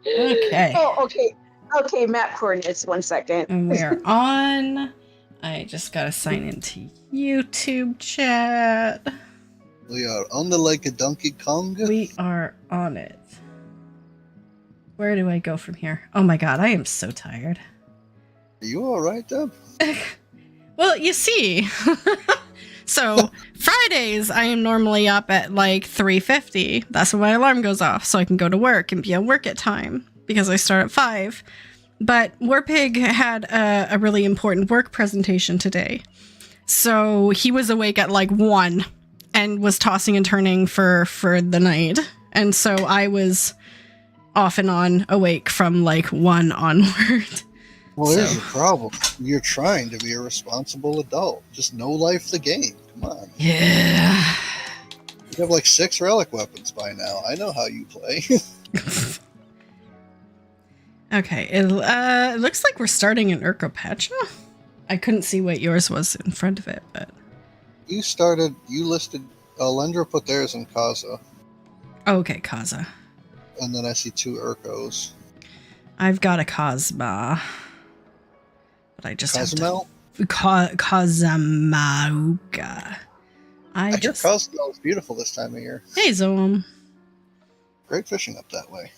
Okay. Oh, okay. Okay, map coordinates. 1 second. And we are on. I just gotta sign into YouTube chat. We are on the Lake of Donkey Kong. We are on it. Where do I go from here? Oh my god, I am so tired. Are you alright, Deb? Well, you see. So, Fridays, I am normally up at like 3:50. That's when my alarm goes off, so I can go to work and be at work at time, because I start at 5. But Warpig had a really important work presentation today. So, he was awake at like 1 and was tossing and turning for the night. And so, I was off and on awake from like 1 onward. Well, here's the problem. You're trying to be a responsible adult. Just no life the game. Come on. Yeah. You have like 6 relic weapons by now. I know how you play. Okay, it looks like we're starting in Urkopacha. I couldn't see what yours was in front of it, but... You listed, Lendra put theirs in Kaza. Oh, okay, Kaza. And then I see 2 Urkos. I've got a Kazma. But I just Cozumel? have to... Kazamauga. I hear Cozumel is beautiful this time of year. Hey, Zoam. Great fishing up that way.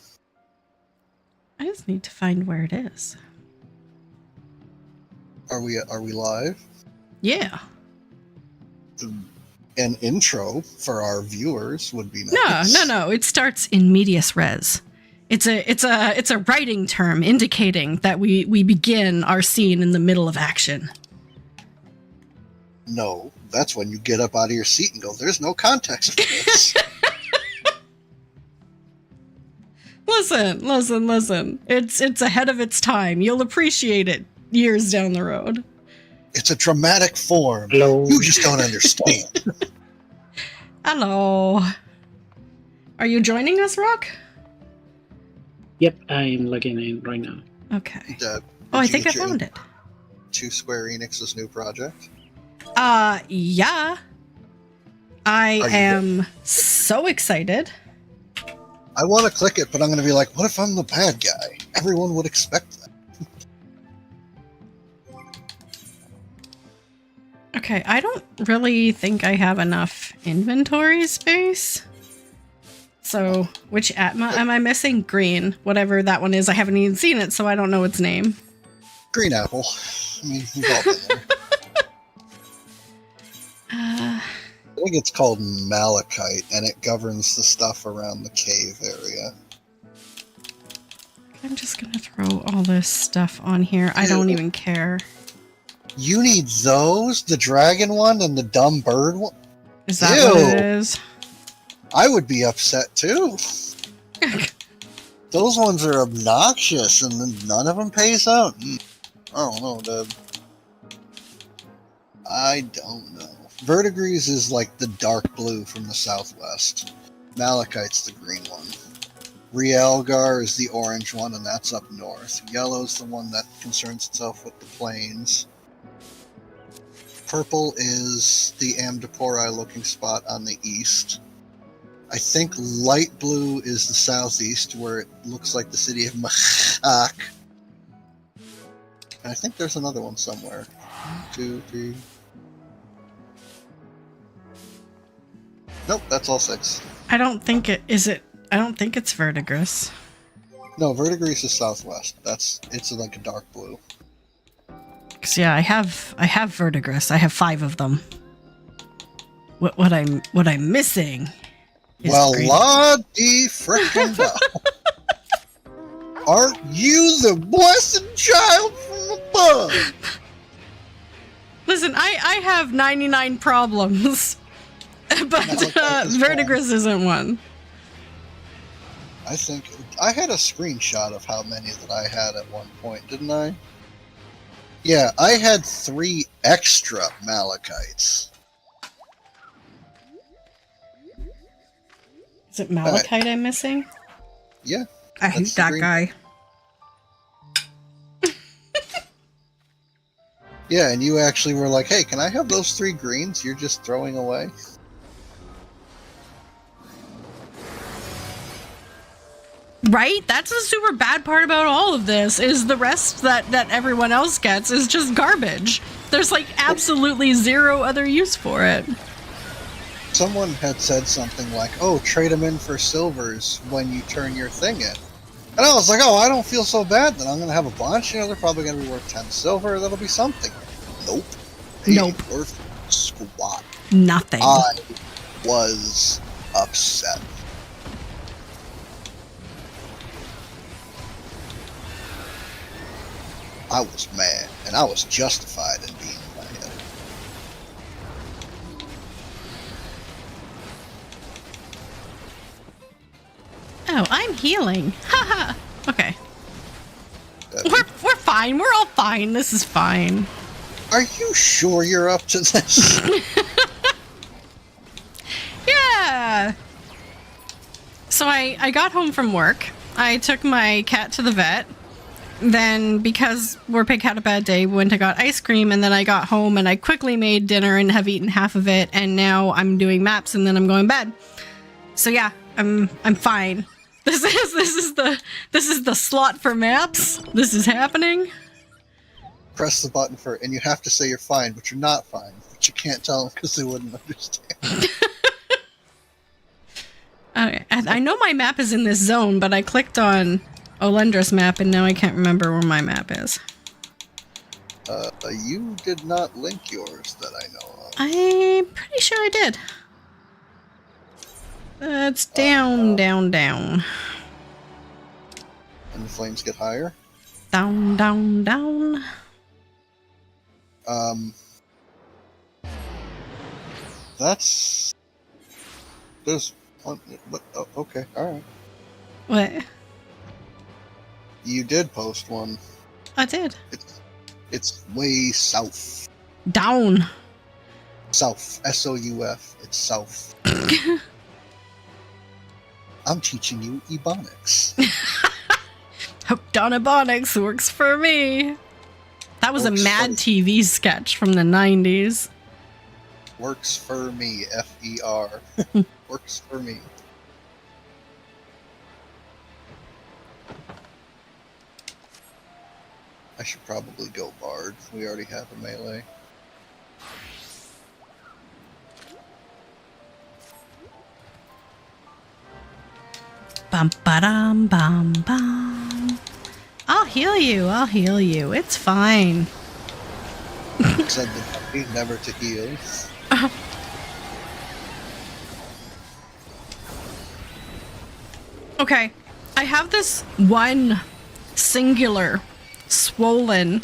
I just need to find where it is. Are we live? Yeah. An intro for our viewers would be nice. No. It starts in medias res. It's a writing term indicating that we begin our scene in the middle of action. No, that's when you get up out of your seat and go, there's no context for this. Listen. It's ahead of its time. You'll appreciate it years down the road. It's a dramatic form. Hello. You just don't understand. Hello. Are you joining us, Rock? Yep, I'm logging in right now. Okay. Did I think I you get found it. To Square Enix's new project? Yeah. I am so excited. I want to click it, but I'm going to be like, what if I'm the bad guy? Everyone would expect that. Okay, I don't really think I have enough inventory space. So, which Atma am I missing? Green. Whatever that one is. I haven't even seen it, so I don't know its name. Green apple. I mean, we've all been there. I think it's called Malachite, and it governs the stuff around the cave area. I'm just gonna throw all this stuff on here. I don't even care. You need those? The dragon one and the dumb bird one? Is that what it is? I would be upset too. Those ones are obnoxious, and none of them pays out. I don't know, Deb. I don't know. Verdigris is like the dark blue from the southwest. Malachite's the green one. Rielgar is the orange one, and that's up north. Yellow's the one that concerns itself with the plains. Purple is the Amdapori looking spot on the east. I think light blue is the southeast, where it looks like the city of Machak. And I think there's another one somewhere. 2, 3. Nope, that's all 6. I don't think it is it. I don't think it's Verdigris. No, Verdigris is southwest. It's like a dark blue. Cause yeah, I have Verdigris. I have 5 of them. What I'm missing. Well, la-dee frickin' da. Aren't you the blessed child from above? Listen, I have 99 problems, but Verdigris isn't one. I think I had a screenshot of how many that I had at one point, didn't I? Yeah, I had 3 extra Malachites. Is it Malachite I'm missing? Yeah. I hate that guy. Yeah, and you actually were like, hey, can I have those 3 greens you're just throwing away? Right? That's the super bad part about all of this, is the rest that everyone else gets is just garbage. There's like absolutely zero other use for it. Someone had said something like, oh, trade them in for silvers when you turn your thing in. And I was like, oh, I don't feel so bad then. I'm going to have a bunch. You know, they're probably going to be worth 10 silver. That'll be something. Nope. They Nope. ain't worth squat. Nothing. I was upset. I was mad, and I was justified in being mad. Oh, I'm healing. Haha. Okay. We're fine. We're all fine. This is fine. Are you sure you're up to this? Yeah. So I got home from work. I took my cat to the vet. Then, because Warpig had a bad day, we went and got ice cream, and then I got home and I quickly made dinner and have eaten half of it, and now I'm doing maps and then I'm going to bed. So yeah, I'm fine. This is the slot for maps. This is happening. Press the button for it, and you have to say you're fine, but you're not fine. But you can't tell them because they wouldn't understand. Okay, I know my map is in this zone, but I clicked on Olendra's map, and now I can't remember where my map is. You did not link yours that I know of. I'm pretty sure I did. It's down, down, down. And the flames get higher? Down, down, down. That's... There's one... Oh, okay, alright. What? You did post one. I did. It's way south. Down. South. S-O-U-F. It's south. I'm teaching you Ebonics. Hooked on Ebonics works for me. That was Works a Mad for- TV sketch from the 90s. Works for me. F-E-R. Works for me. I should probably go Bard. We already have a melee. Bum ba-dum bum bum. I'll heal you. I'll heal you. It's fine. Said the puppy, never to heal. Okay. I have this one singular swollen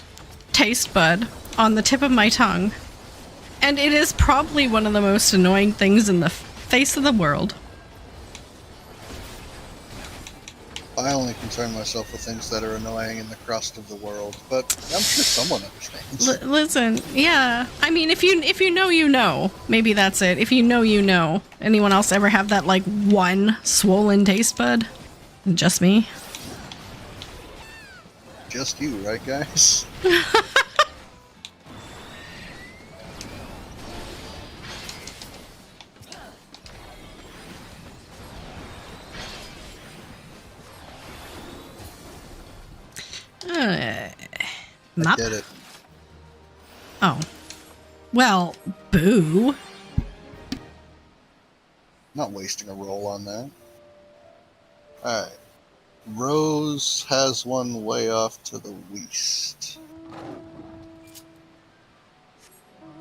taste bud on the tip of my tongue. And it is probably one of the most annoying things in the face of the world. I only concern myself with things that are annoying in the crust of the world, but I'm sure someone understands. Listen, yeah. I mean, if you know, you know. Maybe that's it. If you know, you know. Anyone else ever have that, like, one swollen taste bud? Just me? Just you, right, guys? I Mop? get it. Oh. Well, boo. Not wasting a roll on that. Alright. Rose has one way off to the west.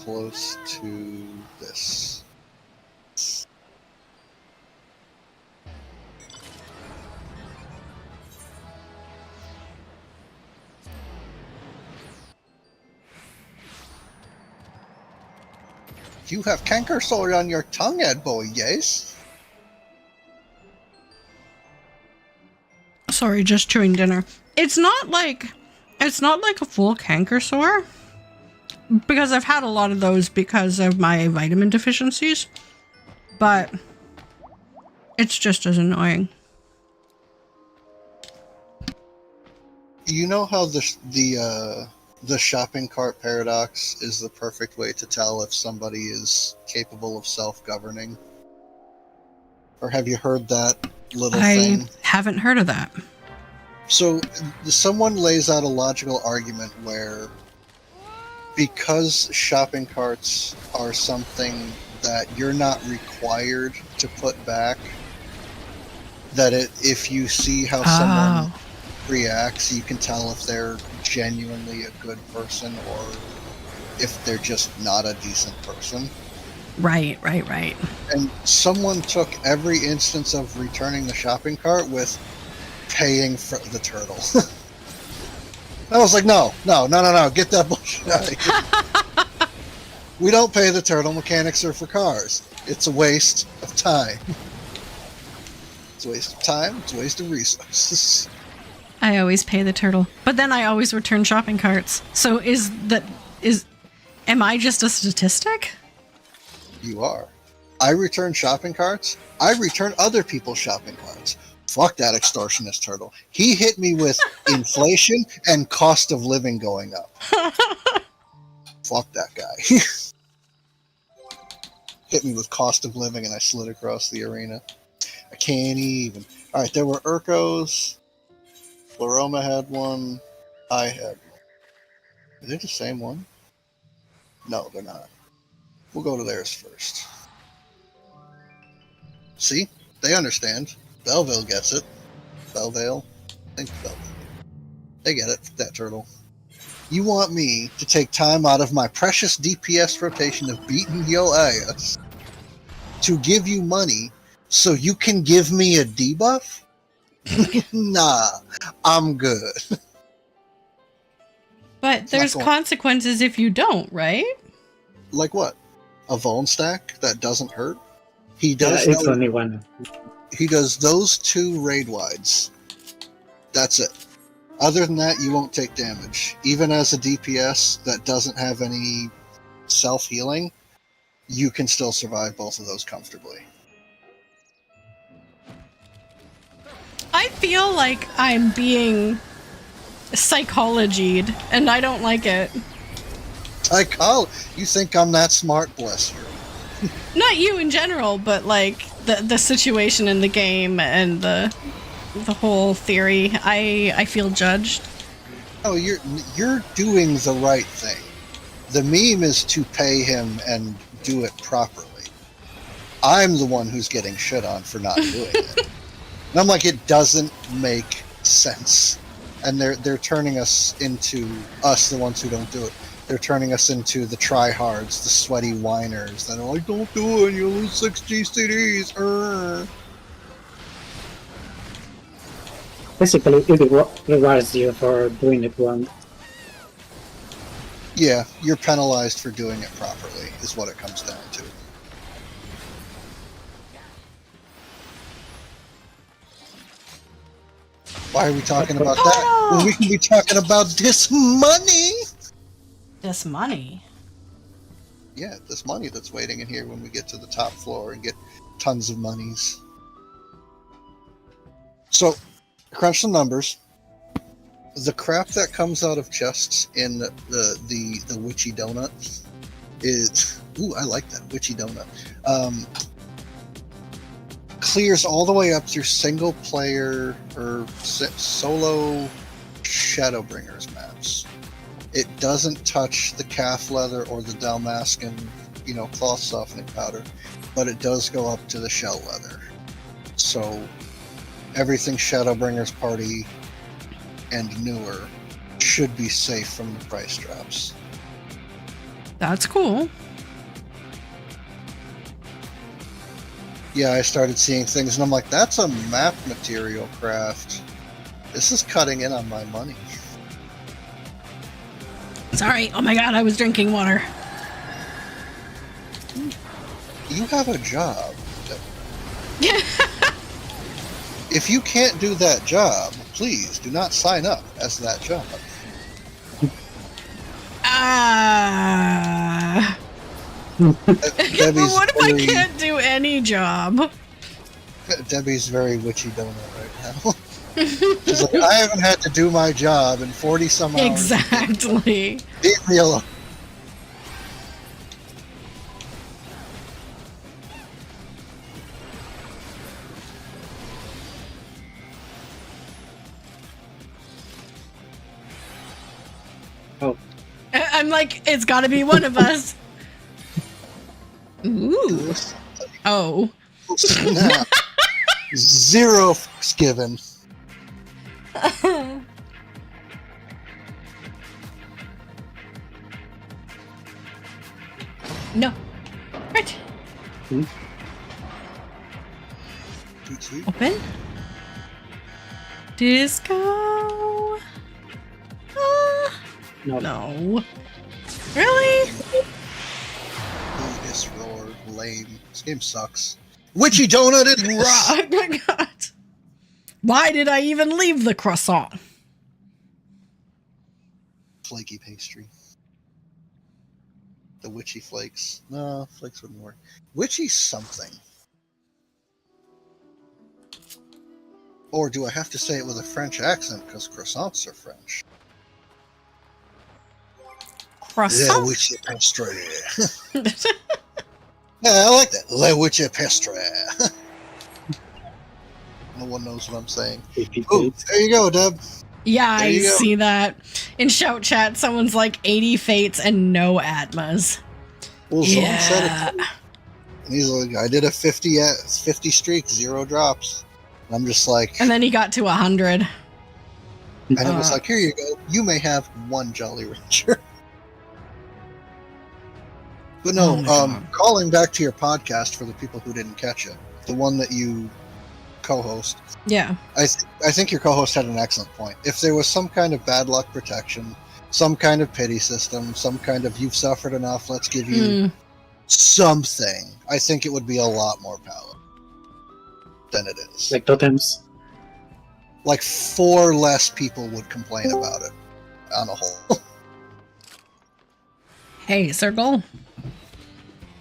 Close to this. You have canker sore on your tongue, Ed boy, yes? Sorry, just chewing dinner. It's not like a full canker sore. Because I've had a lot of those because of my vitamin deficiencies. But it's just as annoying. You know how the shopping cart paradox is the perfect way to tell if somebody is capable of self-governing? Or have you heard that little I thing. haven't heard of that. So someone lays out a logical argument where because shopping carts are something that you're not required to put back, that if you see how someone reacts, you can tell if they're genuinely a good person or if they're just not a decent person. Right. And someone took every instance of returning the shopping cart with paying for the turtle. I was like, no, get that bullshit out of here. We don't pay the turtle. Mechanics are for cars. It's a waste of time. It's a waste of time. It's a waste of resources. I always pay the turtle, but then I always return shopping carts. So am I just a statistic? You are. I return shopping carts. I return other people's shopping carts. Fuck that extortionist turtle. He hit me with inflation and cost of living going up. Fuck that guy. Hit me with cost of living and I slid across the arena. I can't even. Alright, there were Urkos. Floroma had one. I had one. Are they the same one? No, they're not. We'll go to theirs first. See? They understand. Belleville gets it. Belleville? I think Belleville. They get it. That turtle. You want me to take time out of my precious DPS rotation of beating your ass to give you money so you can give me a debuff? Nah, I'm good. But there's consequences if you don't, right? Like what? A Vuln stack that doesn't hurt? He does. It's only one. He does those 2 raid wides. That's it. Other than that, you won't take damage. Even as a DPS that doesn't have any self-healing, you can still survive both of those comfortably. I feel like I'm being psychologied, and I don't like it. You think I'm that smart, bless you. Not you in general, but like the situation in the game and the whole theory. I feel judged. Oh, you're doing the right thing. The meme is to pay him and do it properly. I'm the one who's getting shit on for not doing it. And I'm like, it doesn't make sense. And they're turning us into us, the ones who don't do it. They're turning us into the tryhards, the sweaty whiners that are like, don't do it, you'll lose 6 GCDs. Basically, it rewards you for doing it wrong. Yeah, you're penalized for doing it properly, is what it comes down to. Why are we talking about that when we can be talking about this money? This money? Yeah, this money that's waiting in here when we get to the top floor and get tons of monies. So, crunch some numbers. The crap that comes out of chests in the witchy donut is... Ooh, I like that, witchy donut. Clears all the way up through single player or solo Shadowbringers maps. It doesn't touch the calf leather or the Dalmascan, cloth softening powder, but it does go up to the shell leather. So everything Shadowbringers party and newer should be safe from the price drops. That's cool. Yeah, I started seeing things and I'm like, that's a map material craft. This is cutting in on my money. Sorry. Oh my god, I was drinking water. You have a job. If you can't do that job, please do not sign up as that job. But what if I can't do any job? Debbie's very witchy donut right now. She's like, I haven't had to do my job in 40 some hours. Exactly. Leave me alone. I'm like, it's got to be one of us. Ooh. Oh. Snap. 0 fucks given. No. Right. Open. Disco. No. Really? This roar, lame. This game sucks. Witchy donut it is. Oh my god. Why did I even leave the croissant? Flaky pastry. The witchy flakes. No, flakes wouldn't work. Witchy something. Or do I have to say it with a French accent because croissants are French? Croissant? Le witchy pastry. Yeah, I like that. Le witchy pastry. No one knows what I'm saying. Oh, there you go, Deb. Yeah, There I you go. see that. In shout chat, someone's like 80 fates and no Atmas. Well, someone said Yeah. it. And he's like, I did a 50 streak, 0 drops. And I'm just like, And then he got to 100. and it was like, here you go. You may have 1 Jolly Ranger. But no, Oh my God. calling back to your podcast for the people who didn't catch it, the one that you co-host, Yeah. I think your co-host had an excellent point. If there was some kind of bad luck protection, some kind of pity system, some kind of you've suffered enough, let's give you something, I think it would be a lot more palatable than it is. Like totems. Like 4 less people would complain about it on a whole. Hey, Circle.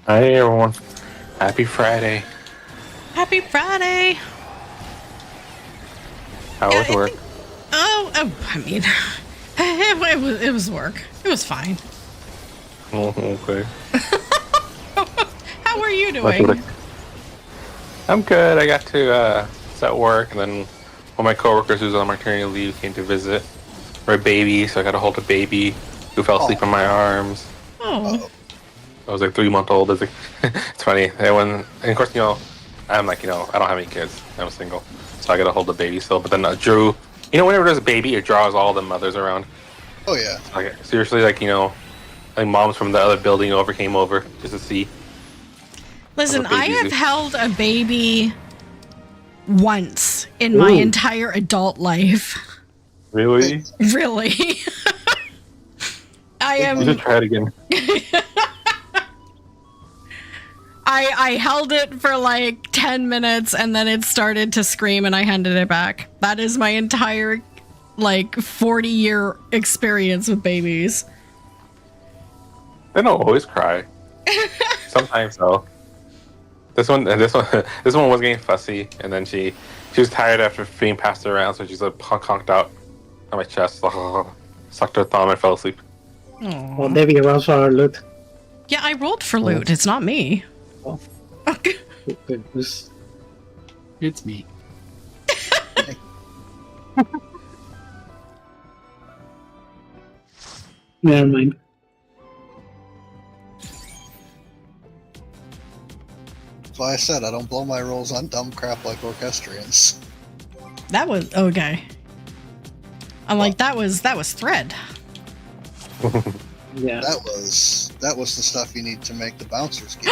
Hi everyone. Happy Friday. Happy Friday. How was Yeah, work? I mean, it was work. It was fine. Oh, okay. How are you What's doing? work? I'm good. I got to at work, and then one of my coworkers who's on maternity leave came to visit for a baby, so I got to hold a baby who fell asleep in my arms. Oh. I was like 3-month-old. It's like it's funny. And of course, I'm like, I don't have any kids. I'm single, so I got to hold the baby still. But then Drew, whenever there's a baby, it draws all the mothers around. Oh yeah. Like seriously, like moms from the other building came over just to see. Listen, I'm a I baby have zoo. held a baby once in my Ooh. entire adult life. Really? Really. I You am. should try it again. I held it for like 10 minutes and then it started to scream and I handed it back. That is my entire 40-year experience with babies. They don't always cry. Sometimes though. This one was getting fussy, and then she was tired after being passed around, so she's like conked out on my chest, sucked her thumb, and fell asleep. Aw. Well, Debbie rolls for loot. Yeah, I rolled for loot. It's not me. Oh. Goodness. It's me. Never mind. That's why I said I don't blow my rolls on dumb crap like orchestrions. That was okay. I'm like, that was thread. Yeah. That was the stuff you need to make the bouncers get.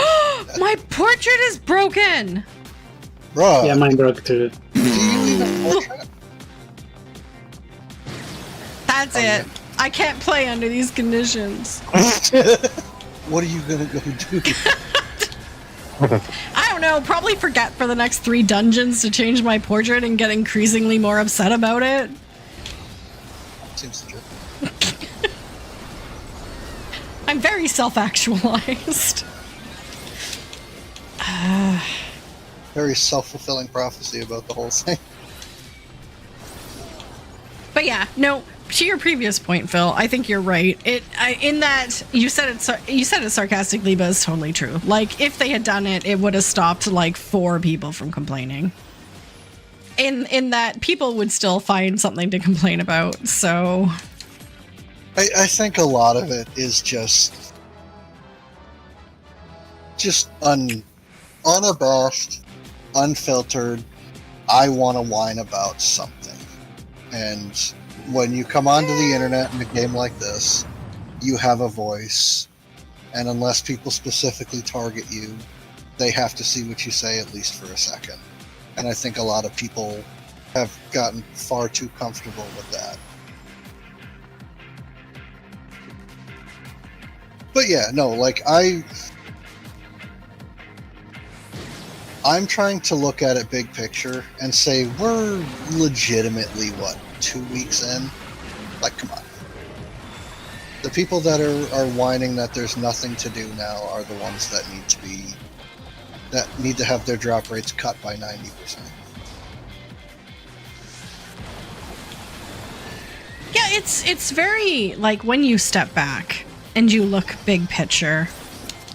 My portrait is broken. Bro, Yeah, mine broke too. do you even portrait? That's it. I can't play under these conditions. What are you gonna go do? I don't know. Probably forget for the next 3 dungeons to change my portrait and get increasingly more upset about it. Seems legit. I'm very self-actualized. Very self-fulfilling prophecy about the whole thing. But yeah, no. To your previous point, Phil, I think you're right. In that you said it sarcastically, but it's totally true. Like if they had done it, it would have stopped like 4 people from complaining. In that people would still find something to complain about. So I think a lot of it is just unabashed, unfiltered. I want to whine about something. And when you come onto the internet in a game like this, you have a voice. And unless people specifically target you, they have to see what you say at least for a second. And I think a lot of people have gotten far too comfortable with that. But yeah, no, like I'm trying to look at it big picture and say we're legitimately, 2 weeks in? Like, come on. The people that are whining that there's nothing to do now are the ones that need to have their drop rates cut by 90%. Yeah, it's very, like, when you step back and you look big picture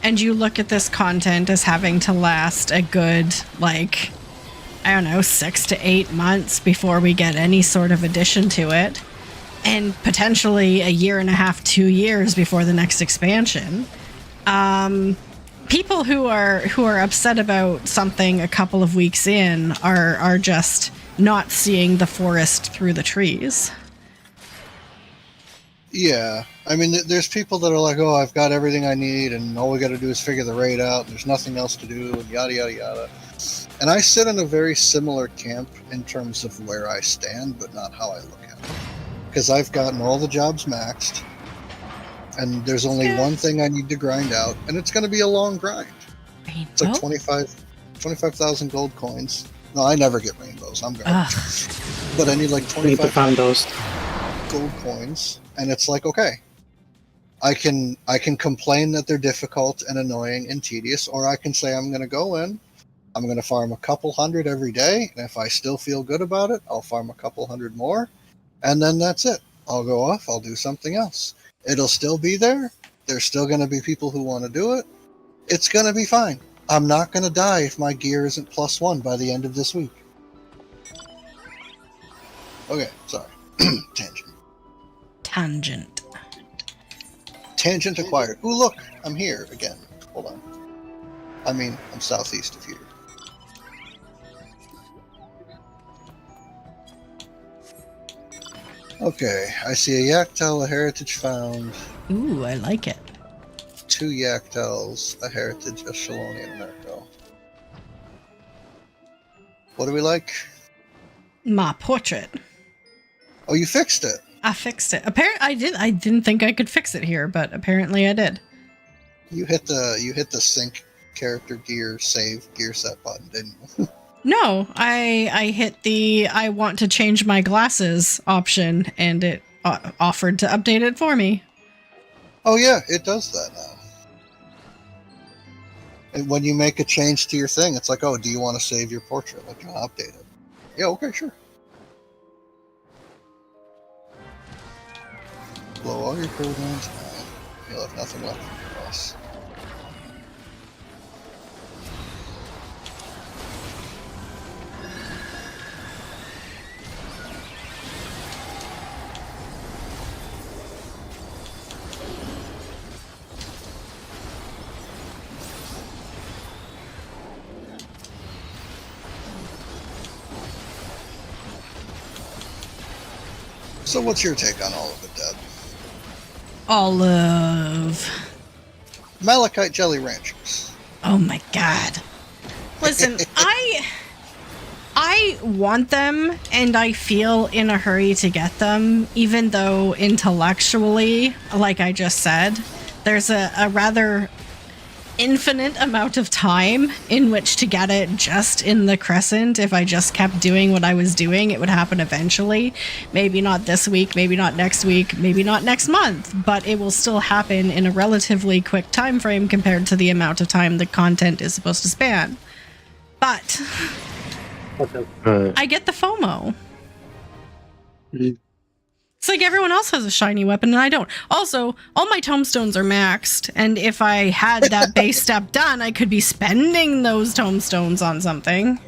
and you look at this content as having to last a good, like, I don't know, 6 to 8 months before we get any sort of addition to it, and potentially a year and a half, 2 years before the next expansion. People who are upset about something a couple of weeks in are just not seeing the forest through the trees. Yeah, I mean, there's people that are like, oh, I've got everything I need, and all we got to do is figure the raid out, and there's nothing else to do, and yada, yada, yada. And I sit in a very similar camp in terms of where I stand, but not how I look at it. Because I've gotten all the jobs maxed, and there's only one thing I need to grind out, and it's going to be a long grind. It's like 25,000 gold coins. No, I never get rainbows. I'm garbage. But I need like 25 those gold coins, and it's like, okay, I can complain that they're difficult and annoying and tedious, or I can say I'm going to go in, I'm going to farm a couple hundred every day, and if I still feel good about it, I'll farm a couple hundred more, and then that's it. I'll go off, I'll do something else. It'll still be there. There's still going to be people who want to do it. It's going to be fine. I'm not going to die if my gear isn't +1 by the end of this week. Okay, sorry. Tangent. Tangent acquired. Ooh, look, I'm here again. Hold on. I mean, I'm southeast of here. Okay, I see a Yaktel, a heritage found. Ooh, I like it. 2 Yaktels, a heritage, a Shalonian Merco. What do we like? My portrait. Oh, you fixed it. I fixed it. I didn't think I could fix it here, but apparently I did. You hit the sync character gear save gear set button, didn't you? No, I hit the I want to change my glasses option, and it offered to update it for me. Oh yeah, it does that now. And when you make a change to your thing, it's like, oh, do you want to save your portrait? Like, you want to update it? Yeah, okay, sure. Blow all your programs. You'll have nothing left for your boss. So what's your take on all of it, Deb? Olive. Malachite Jelly Ranchers. Oh my god. Listen, I want them, and I feel in a hurry to get them, even though intellectually, like I just said, there's a rather infinite amount of time in which to get it just in the Crescent. If I just kept doing what I was doing, it would happen eventually. Maybe not this week, maybe not next week, maybe not next month, but it will still happen in a relatively quick time frame compared to the amount of time the content is supposed to span. But I get the FOMO. It's like everyone else has a shiny weapon and I don't. Also, all my tombstones are maxed, and if I had that base step done, I could be spending those tombstones on something.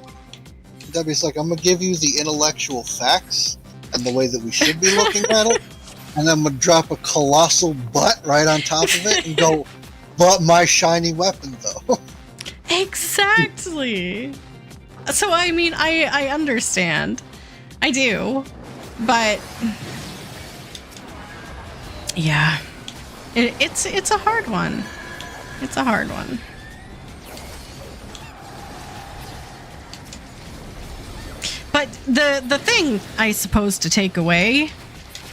Debbie's like, I'm going to give you the intellectual facts and the way that we should be looking at it, and then would drop a colossal butt right on top of it and go, but my shiny weapon, though. Exactly. So, I mean, I understand. I do. But... yeah. It's a hard one. It's a hard one. But the thing, I suppose, to take away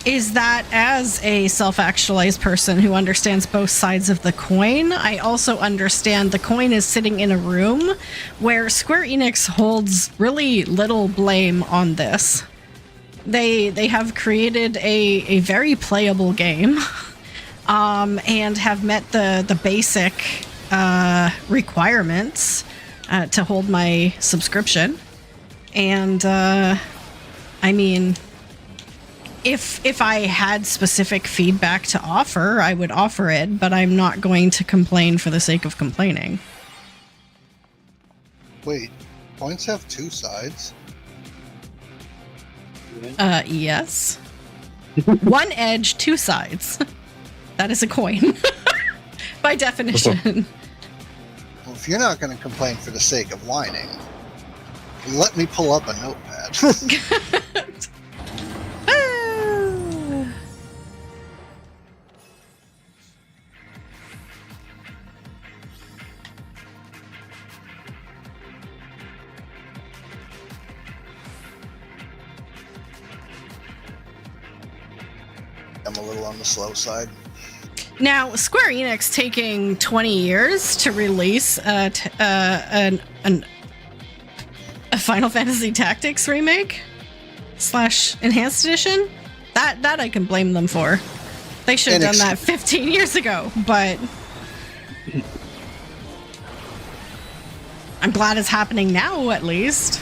is that as a self-actualized person who understands both sides of the coin, I also understand the coin is sitting in a room where Square Enix holds really little blame on this. They have created a very playable game, and have met the basic requirements to hold my subscription. And I mean, if I had specific feedback to offer, I would offer it, but I'm not going to complain for the sake of complaining. Wait, points have two sides? Yes. One edge, two sides. That is a coin. By definition. Well, if you're not going to complain for the sake of whining, let me pull up a notepad. I'm a little on the slow side. Now, Square Enix taking 20 years to release a Final Fantasy Tactics remake / enhanced edition, that I can blame them for. They should have done that 15 years ago, but I'm glad it's happening now, at least.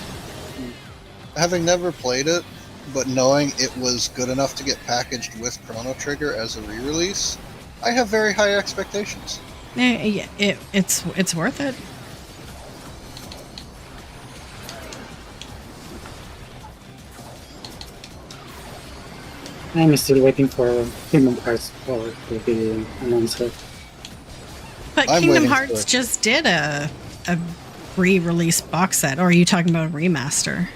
Having never played it, but knowing it was good enough to get packaged with Chrono Trigger as a re-release, I have very high expectations. Yeah, it's worth it. I'm still waiting for Kingdom Hearts 4 to be announced. But I'm Kingdom waiting for Hearts it. just did a re-release box set, or are you talking about a remaster?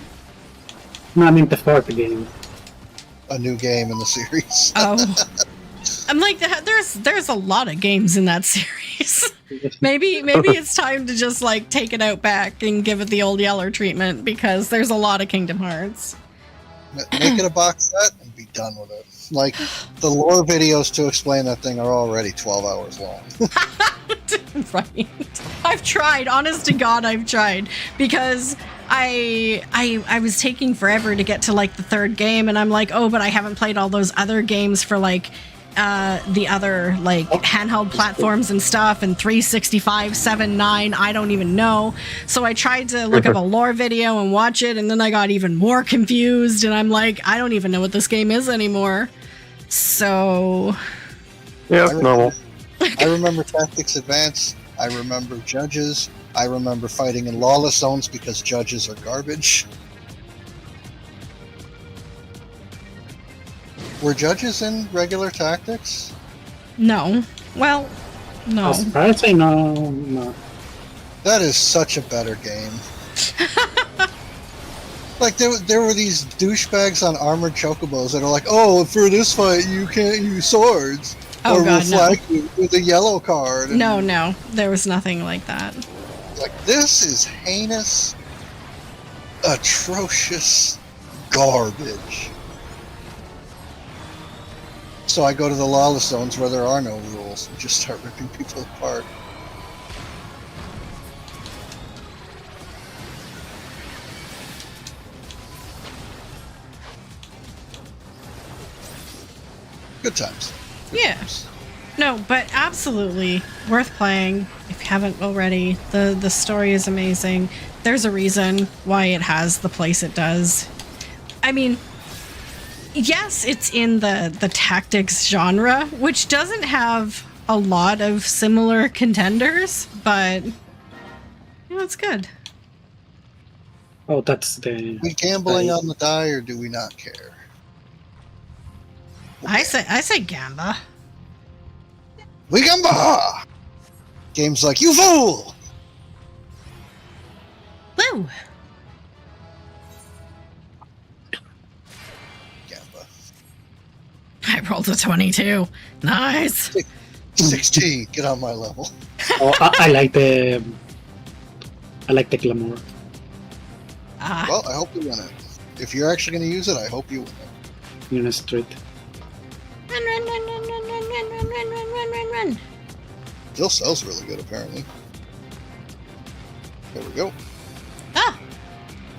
No, I mean the fourth game. A new game in the series. Oh. I'm like, there's a lot of games in that series. Maybe it's time to just like take it out back and give it the old Yeller treatment, because there's a lot of Kingdom Hearts. Make it a box set and be done with it. Like, the lore videos to explain that thing are already 12 hours long. Right. I've tried, honest to God, I've tried, because I was taking forever to get to like the third game, and I'm like, oh, but I haven't played all those other games for like the other like handheld platforms and stuff, and 365, 7, 9, I don't even know. So I tried to look up a lore video and watch it, and then I got even more confused, and I'm like, I don't even know what this game is anymore. So Yeah, it's normal. I remember Tactics Advance. I remember Judges. I remember fighting in lawless zones because judges are garbage. Were judges in regular Tactics? no. Well, no. I'd say no. That is such a better game. Like, there were these douchebags on armored chocobos that are like, oh, for this fight you can't use swords. Oh, or God, we'll flag you with a yellow card. And No, there was nothing like that. like, this is heinous, atrocious garbage. So I go to the lawless zones where there are no rules and just start ripping people apart. Good times. Good Yeah. times. No, but absolutely worth playing if you haven't already. The story is amazing. There's a reason why it has the place it does. I mean, yes, it's in the tactics genre, which doesn't have a lot of similar contenders, but you know, it's good. Oh, that's the. Are we gambling on the die or do we not care? I say Gamba. We gamba! Game's like, you fool! Woo! Gamba. I rolled a 22. Nice. 16, get on my level. Oh, I like the glamour. Well, I hope you win it. If you're actually going to use it, I hope you win it. In a street. Run, run, run, run, run, run, run, run, run, run, run, run, run. Still sells really good, apparently. There we go. Ah!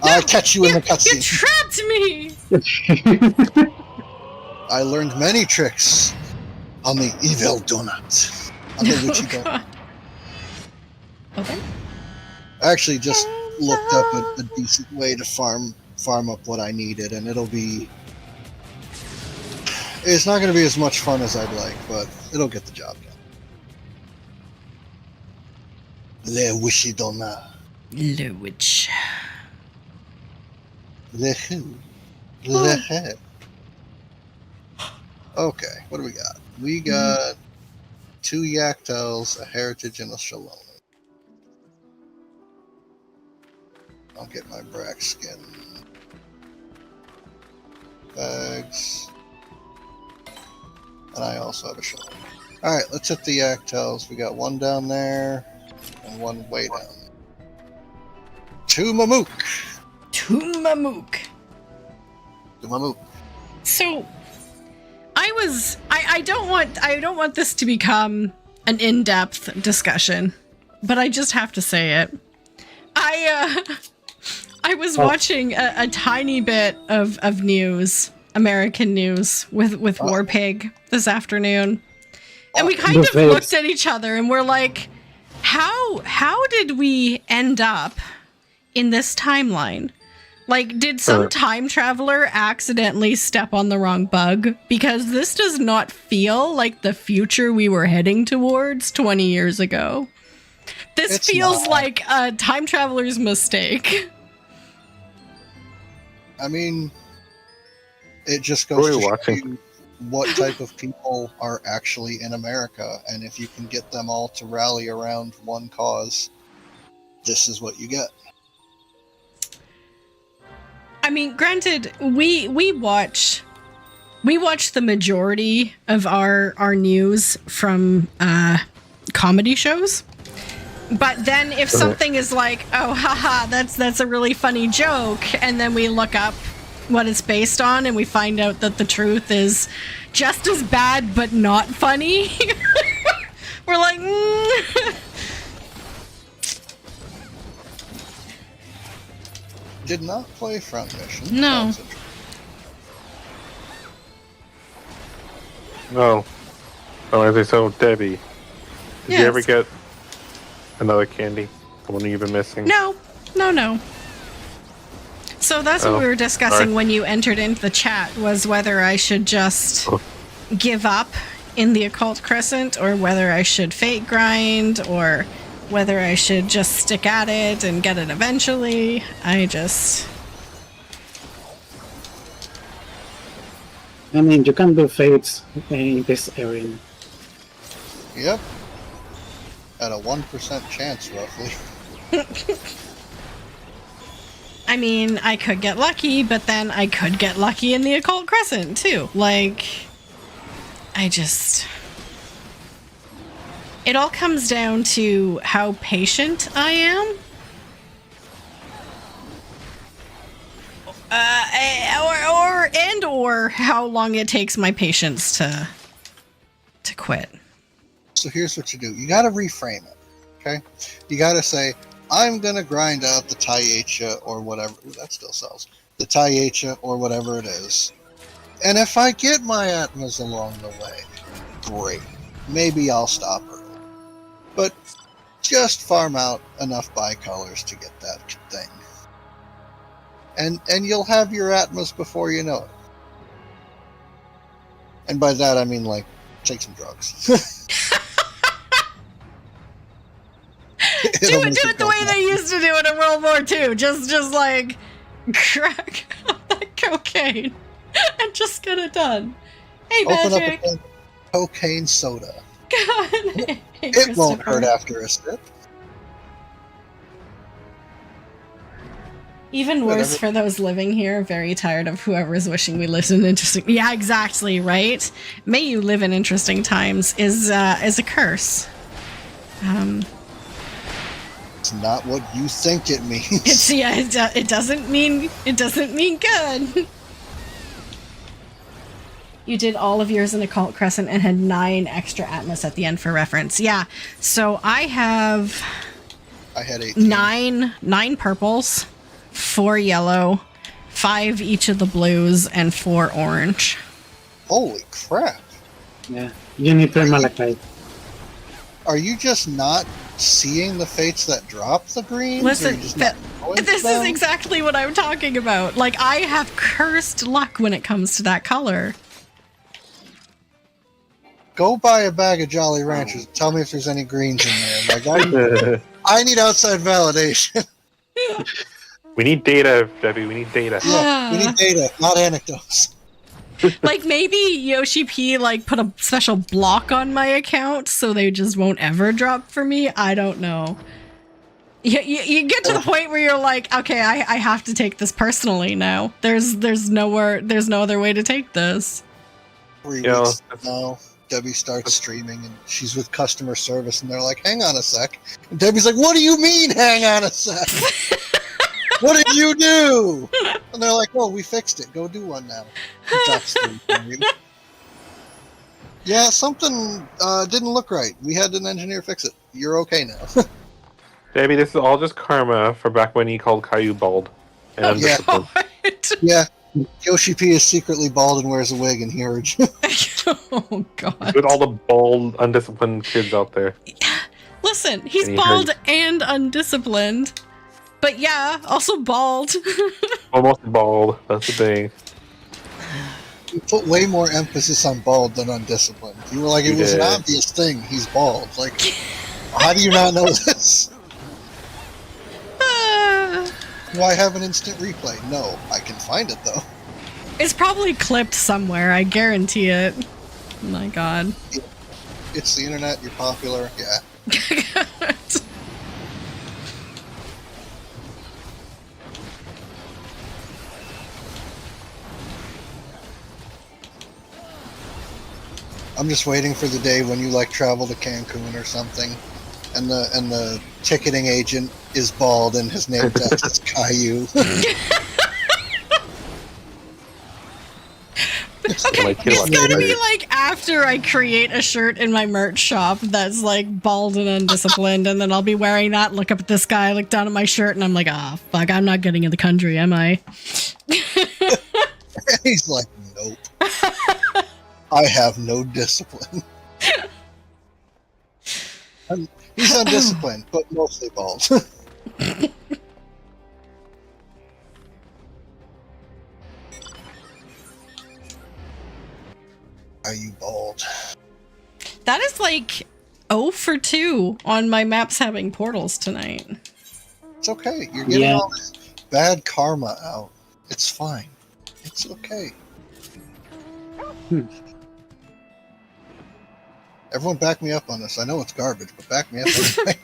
I'll catch you in the You cutscene. trapped me! I learned many tricks on the evil donut. On the witchy donut. God. Open? I actually just looked up a decent way to farm up what I needed, and it'll be... It's not going to be as much fun as I'd like, but it'll get the job done. Le wishy donut. Le witch. Le who? Le head. Okay, what do we got? We got 2 yak tails, a heritage, and a shalom. I'll get my brack skin. Bags. And I also have a shalom. Alright, let's hit the yak tails. We got 1 down there, and 1 way down there. 2 Mamook! Tumamook. 2 Mamook. So, I don't want this to become an in-depth discussion, but I just have to say it. I was watching a tiny bit of news, American news, with Warpig this afternoon, and we kind of looked at each other and we're like, how did we end up in this timeline? Like, did some time traveler accidentally step on the wrong bug? Because this does not feel like the future we were heading towards 20 years ago. This feels like a time traveler's mistake. I mean, it just goes to show you what type of people are actually in America, and if you can get them all to rally around one cause, this is what you get. I mean, granted, we watch the majority of our news from comedy shows. But then if something is like, oh, haha, that's a really funny joke, and then we look up what it's based on and we find out that the truth is just as bad but not funny, we're like, Did not play Front Mission. No. No. Oh, so Debbie, did you ever get another candy? The one you've been missing? No. So that's what we were discussing when you entered into the chat, was whether I should just give up in the Occult Crescent, or whether I should fate grind, or whether I should just stick at it and get it eventually. I mean, you can do fates in this area. Yep. At a 1% chance, roughly. I mean, I could get lucky, but then I could get lucky in the Occult Crescent, too. Like, it all comes down to how patient I am. Or how long it takes my patience to quit. So here's what you do. You gotta reframe it, okay? You gotta say, I'm gonna grind out the Taiacha or whatever. Ooh, that still sells. The Taiacha or whatever it is. And if I get my Atmas along the way, great. Maybe I'll stop early. But just farm out enough bicolors to get that thing. And you'll have your Atmas before you know it. And by that I mean, like, take some drugs. do it the way they used to do it in World War II. Just like crack up that cocaine and just get it done. Hey, Open up a Magic. can of cocaine soda. God. Hey, It won't Christopher. hurt after a sip. Even worse for those living here, very tired of whoever's wishing we lived in interesting. Yeah, exactly, right? May you live in interesting times is a curse. It's not what you think it means. It's it doesn't mean good. You did all of yours in Occult Crescent and had 9 extra Atmos at the end for reference. Yeah, so I have I had 18. 9 purples, 4 yellow, 5 each of the blues, and 4 orange. Holy crap. Yeah. You need 3 malachite. Are you just not seeing the fates that drop the greens? Listen, or you just not going this for them? is exactly what I'm talking about. Like, I have cursed luck when it comes to that color. Go buy a bag of Jolly Ranchers and tell me if there's any greens in there. Like, I need outside validation. We need data, Debbie. We need data. Yeah, we need data, not anecdotes. Like, maybe Yoshi P like put a special block on my account so they just won't ever drop for me. I don't know. You get to the point where you're like, okay, I have to take this personally now. There's no other way to take this. 3 Yeah. weeks now, Debbie starts streaming and she's with customer service and they're like, hang on a sec. And Debbie's like, what do you mean, hang on a sec? What did you do? And they're like, oh, we fixed it. Go do one now. She drops the screen. Yeah, something didn't look right. We had an engineer fix it. You're okay now. Debbie, this is all just karma for back when he called Caillou bald. And Oh, undisciplined. God. Yeah, Yoshi P is secretly bald and wears a wig and he heard you. Oh, God. With all the bald, undisciplined kids out there. Listen, he's And he bald heard- and undisciplined. But yeah, also bald. Almost bald. That's the thing. You put way more emphasis on bald than undisciplined. You were like, it You was an did. obvious thing. He's bald. Like, how do you not know this? Do I have an instant replay? No. I can find it, though. It's probably clipped somewhere, I guarantee it. Oh my God. It's the internet. You're popular. Yeah. I'm just waiting for the day when you like travel to Cancun or something, and the ticketing agent is bald and his name tags is Caillou. Okay, Like, you know, it's gotta be like- like after I create a shirt in my merch shop that's like bald and undisciplined, and then I'll be wearing that, look up at the sky, look down at my shirt, and I'm like, ah, fuck, I'm not getting in the country, am I? He's like, nope. I have no discipline. He's undisciplined, but mostly bald. Are you bald? That is like 0 for 2 on my maps having portals tonight. It's okay. You're getting all this bad karma out. It's fine. It's okay. Everyone back me up on this. I know it's garbage, but back me up anyway.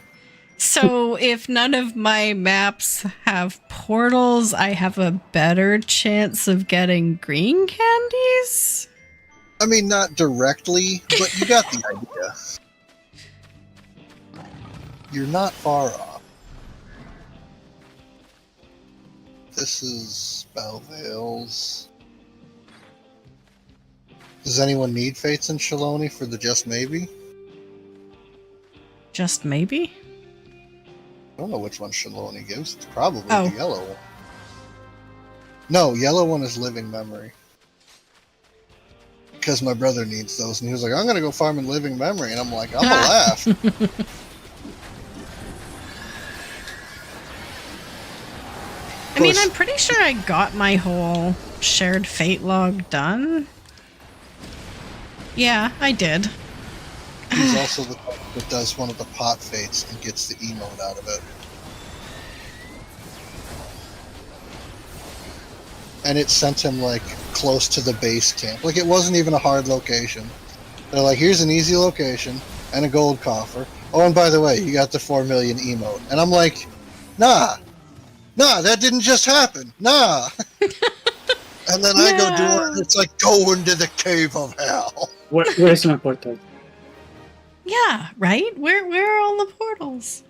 So if none of my maps have portals, I have a better chance of getting green candies? I mean, not directly, but you got the idea. You're not far off. This is Belvale's. Does anyone need Fates and Shaloni for the Just Maybe? Just maybe? I don't know which one Shaloni gives. It's probably Oh. the yellow one. No, yellow one is Living Memory. Because my brother needs those, and he was like, I'm going to go farm in Living Memory. And I'm like, I'm going to laugh. I mean, I'm pretty sure I got my whole shared fate log done. Yeah, I did. He's also the type that does one of the pot fates and gets the emote out of it. And it sent him like close to the base camp. Like, it wasn't even a hard location. They're like, here's an easy location and a gold coffer. Oh, and by the way, you got the 4 million emote. And I'm like, nah, that didn't just happen. Nah. And then I go do it, and it's like, go into the cave of hell. Where's my portal? Yeah, right? Where are all the portals?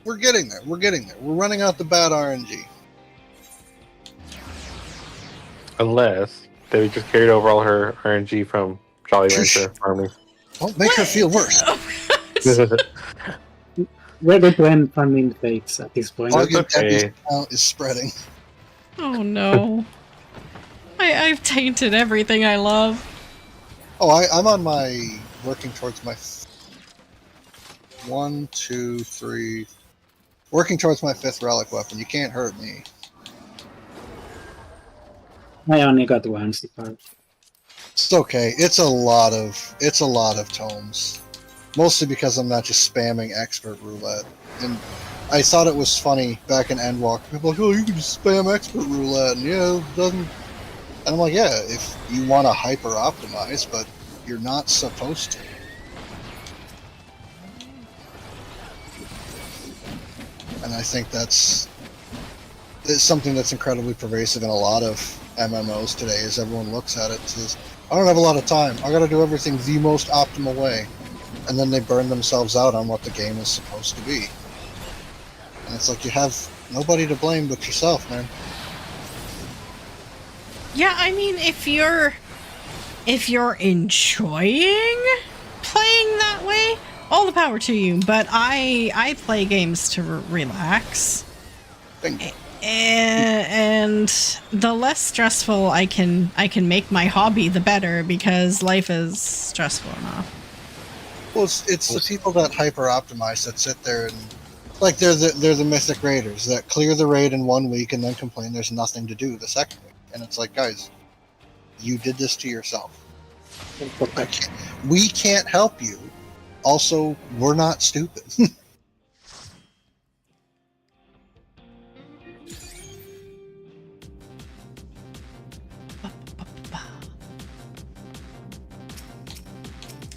We're getting there. We're running out the bad RNG. Unless they just carried over all her RNG from Jolly Rancher farming. Don't make her feel worse. Where did when farming fakes at this point? August okay. account is spreading. Oh no. I've tainted everything I love. Oh, I'm on my working towards my 1, 2, 3. Working towards my 5th relic weapon. You can't hurt me. I only got one so far. It's okay. It's a lot of tomes. Mostly because I'm not just spamming expert roulette. And I thought it was funny back in Endwalker. People were like, oh, you can just spam expert roulette, and yeah, it doesn't. And I'm like, yeah, if you want to hyper optimize, but you're not supposed to. And I think it's something that's incredibly pervasive in a lot of MMOs today, is everyone looks at it and says, I don't have a lot of time. I gotta do everything the most optimal way. And then they burn themselves out on what the game is supposed to be. And it's like, you have nobody to blame but yourself, man. Yeah, I mean, if you're enjoying playing that way, all the power to you. But I play games to relax. Bingo. And the less stressful I can make my hobby, the better, because life is stressful enough. Well, it's the people that hyper optimize that sit there and like they're the mythic raiders that clear the raid in 1 week and then complain there's nothing to do the second week. And it's like, guys, you did this to yourself. We can't help you. Also, we're not stupid.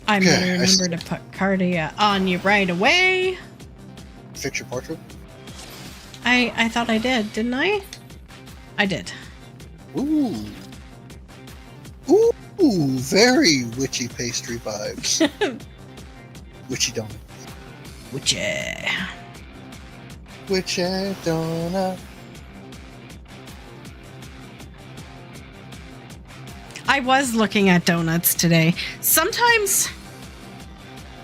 I'm Okay, gonna remember to put Cardia on you right away. Fix your portrait. I thought I did, didn't I? I did. Ooh, very witchy pastry vibes. Witchy donut. Witchy. Witchy donut. I was looking at donuts today. Sometimes,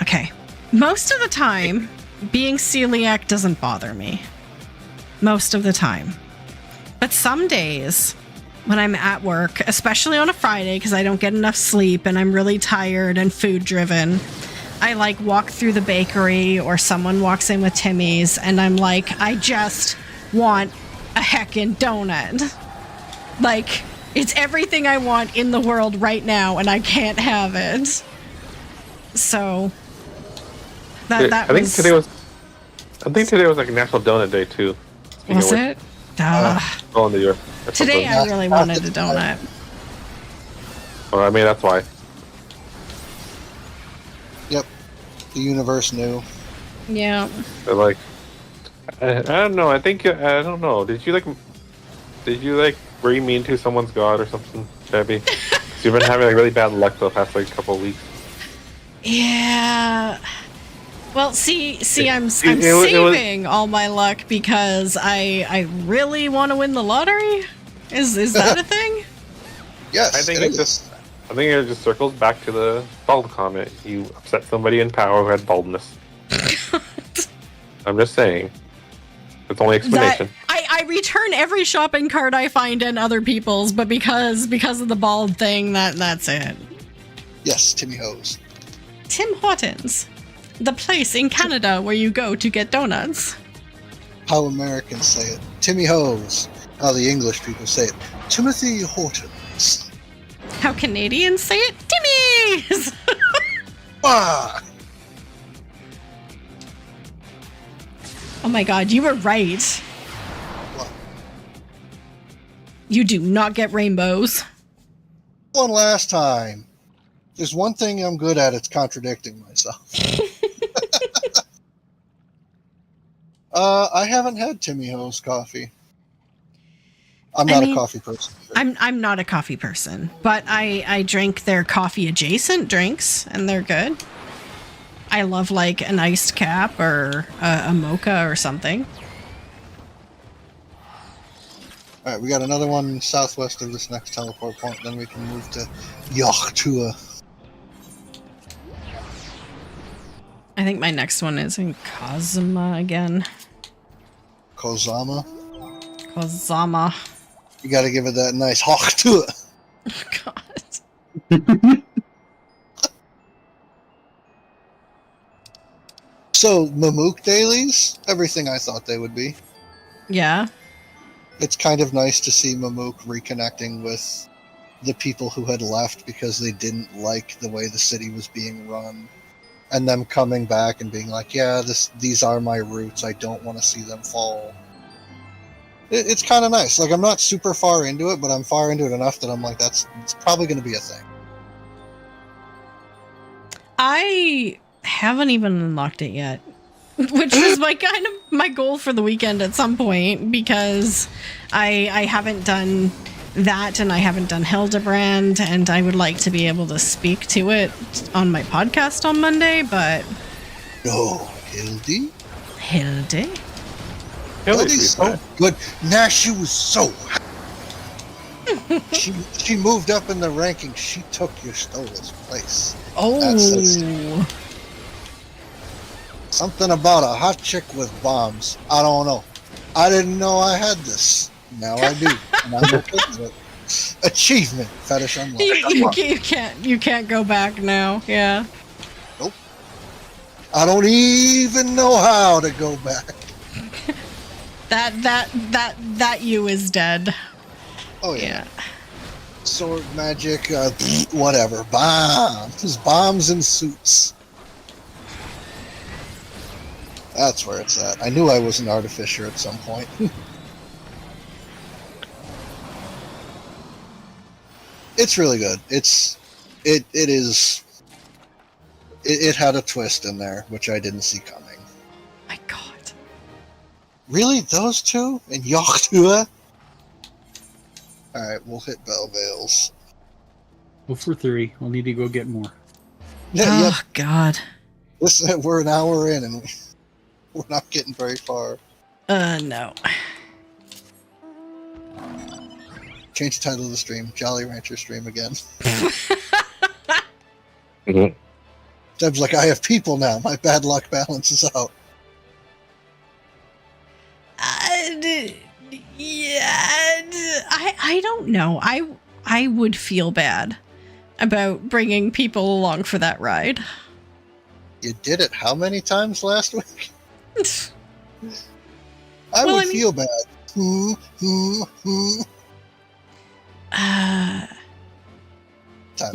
okay, most of the time, being celiac doesn't bother me. Most of the time. But some days, when I'm at work, especially on a Friday, because I don't get enough sleep and I'm really tired and food driven, I like walk through the bakery or someone walks in with Timmy's and I'm like, I just want a heckin' donut. Like, it's everything I want in the world right now, and I can't have it. So that I think today was like National Donut Day too. was it? Oh, in New York. Today I really wanted a donut. Well, I mean that's why. Yep. The universe knew. Yeah. They're like, I don't know. I don't know. Did you like were you mean to someone's god or something, Debbie? You've been having like really bad luck the past like couple of weeks. Yeah. Well, see, I'm saving all my luck because I really want to win the lottery. Is that a thing? Yes, I think it just circles back to the bald comment. You upset somebody in power who had baldness. I'm just saying. It's only explanation. I return every shopping cart I find in other people's, but because of the bald thing, that's it. Yes, Timmy Hose. Tim Hortons, the place in Canada where you go to get donuts. How Americans say it. Timmy Hose. How the English people say it. Timothy Hortons. How Canadians say it? Timmy's! Ah! Oh my god, you were right. What? You do not get rainbows. One last time. There's one thing I'm good at, it's contradicting myself. I haven't had Timmy Ho's coffee. I'm not a coffee person. I'm not a coffee person, but I drink their coffee adjacent drinks, and they're good. I love like an iced cap or a mocha or something. All right, we got another one southwest of this next teleport point. Then we can move to Yachtua. I think my next one is in Kazuma again. Kozama. Kozama. You got to give it that nice Yachtua. God. So, Mamook dailies, everything I thought they would be. Yeah. It's kind of nice to see Mamook reconnecting with the people who had left because they didn't like the way the city was being run. And them coming back and being like, yeah, these are my roots, I don't want to see them fall. It's kind of nice. Like, I'm not super far into it, but I'm far into it enough that I'm like, it's probably going to be a thing. I haven't even unlocked it yet, which is my kind of my goal for the weekend at some point, because I haven't done that and I haven't done Hildebrand, and I would like to be able to speak to it on my podcast on Monday, but... No, Hildy? Hildy? Hildy's so good. Nash was so she moved up in the rankings. She took your Stola's place. Oh. That's something about a hot chick with bombs. I don't know. I didn't know I had this. Now I do. And I'm okay with it. Achievement fetish unlocked. You can't go back now. Yeah. Nope. I don't even know how to go back. That you is dead. Oh yeah. Sword magic, whatever. Bombs and suits. That's where it's at. I knew I was an artificer at some point. It's really good. It had a twist in there, which I didn't see coming. My God. Really? Those two? And Yachtua? Alright, we'll hit Bell Vales. Go for 3. I'll need to go get more. Yeah, Oh, God. Listen, we're an hour in and we're not getting very far. No. Change the title of the stream. Jolly Rancher stream again. Deb's like, I have people now. My bad luck balance is out. I don't know. I would feel bad about bringing people along for that ride. You did it how many times last week? I would feel bad. You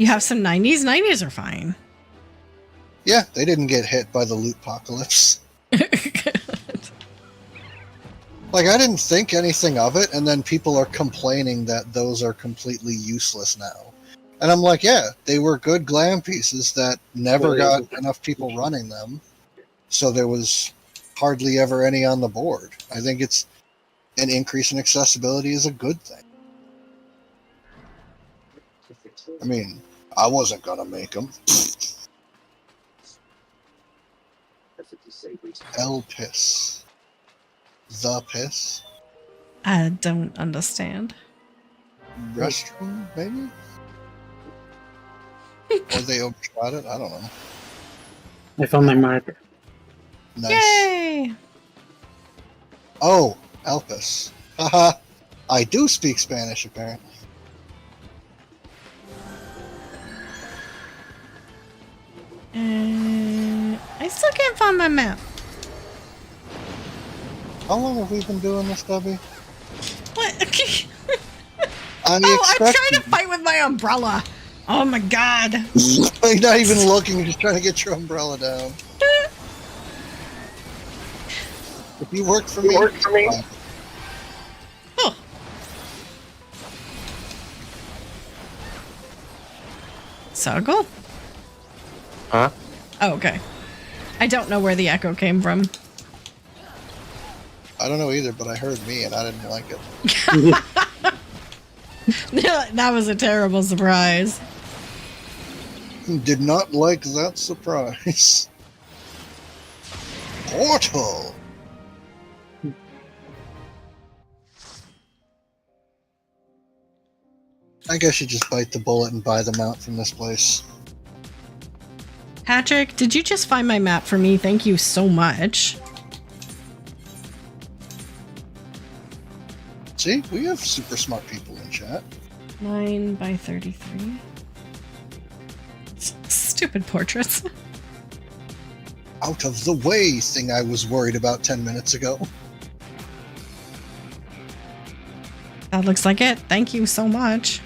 have some 90s. 90s are fine. Yeah, they didn't get hit by the loot apocalypse. Like, I didn't think anything of it, and then people are complaining that those are completely useless now. And I'm like, yeah, they were good glam pieces that never got enough people running them, so there was hardly ever any on the board. I think it's an increase in accessibility is a good thing. I mean, I wasn't gonna make them. El Piss. The Piss? I don't understand. Restroom, maybe? Or they overshot it? I don't know. I found my mark. Nice. Yay! Oh, Elpis. Haha. I do speak Spanish, apparently. I still can't find my map. How long have we been doing this, Debbie? What? I'm trying to fight with my umbrella. Oh my God. You're not even looking, you're just trying to get your umbrella down. If you worked for me. Oh. Soggle? Huh? Oh, okay. I don't know where the echo came from. I don't know either, but I heard me and I didn't like it. That was a terrible surprise. Did not like that surprise. Portal! I guess you just bite the bullet and buy them out from this place. Patrick, did you just find my map for me? Thank you so much. See, we have super smart people in chat. 9 by 33. Stupid portraits. Out of the way thing I was worried about 10 minutes ago. That looks like it. Thank you so much.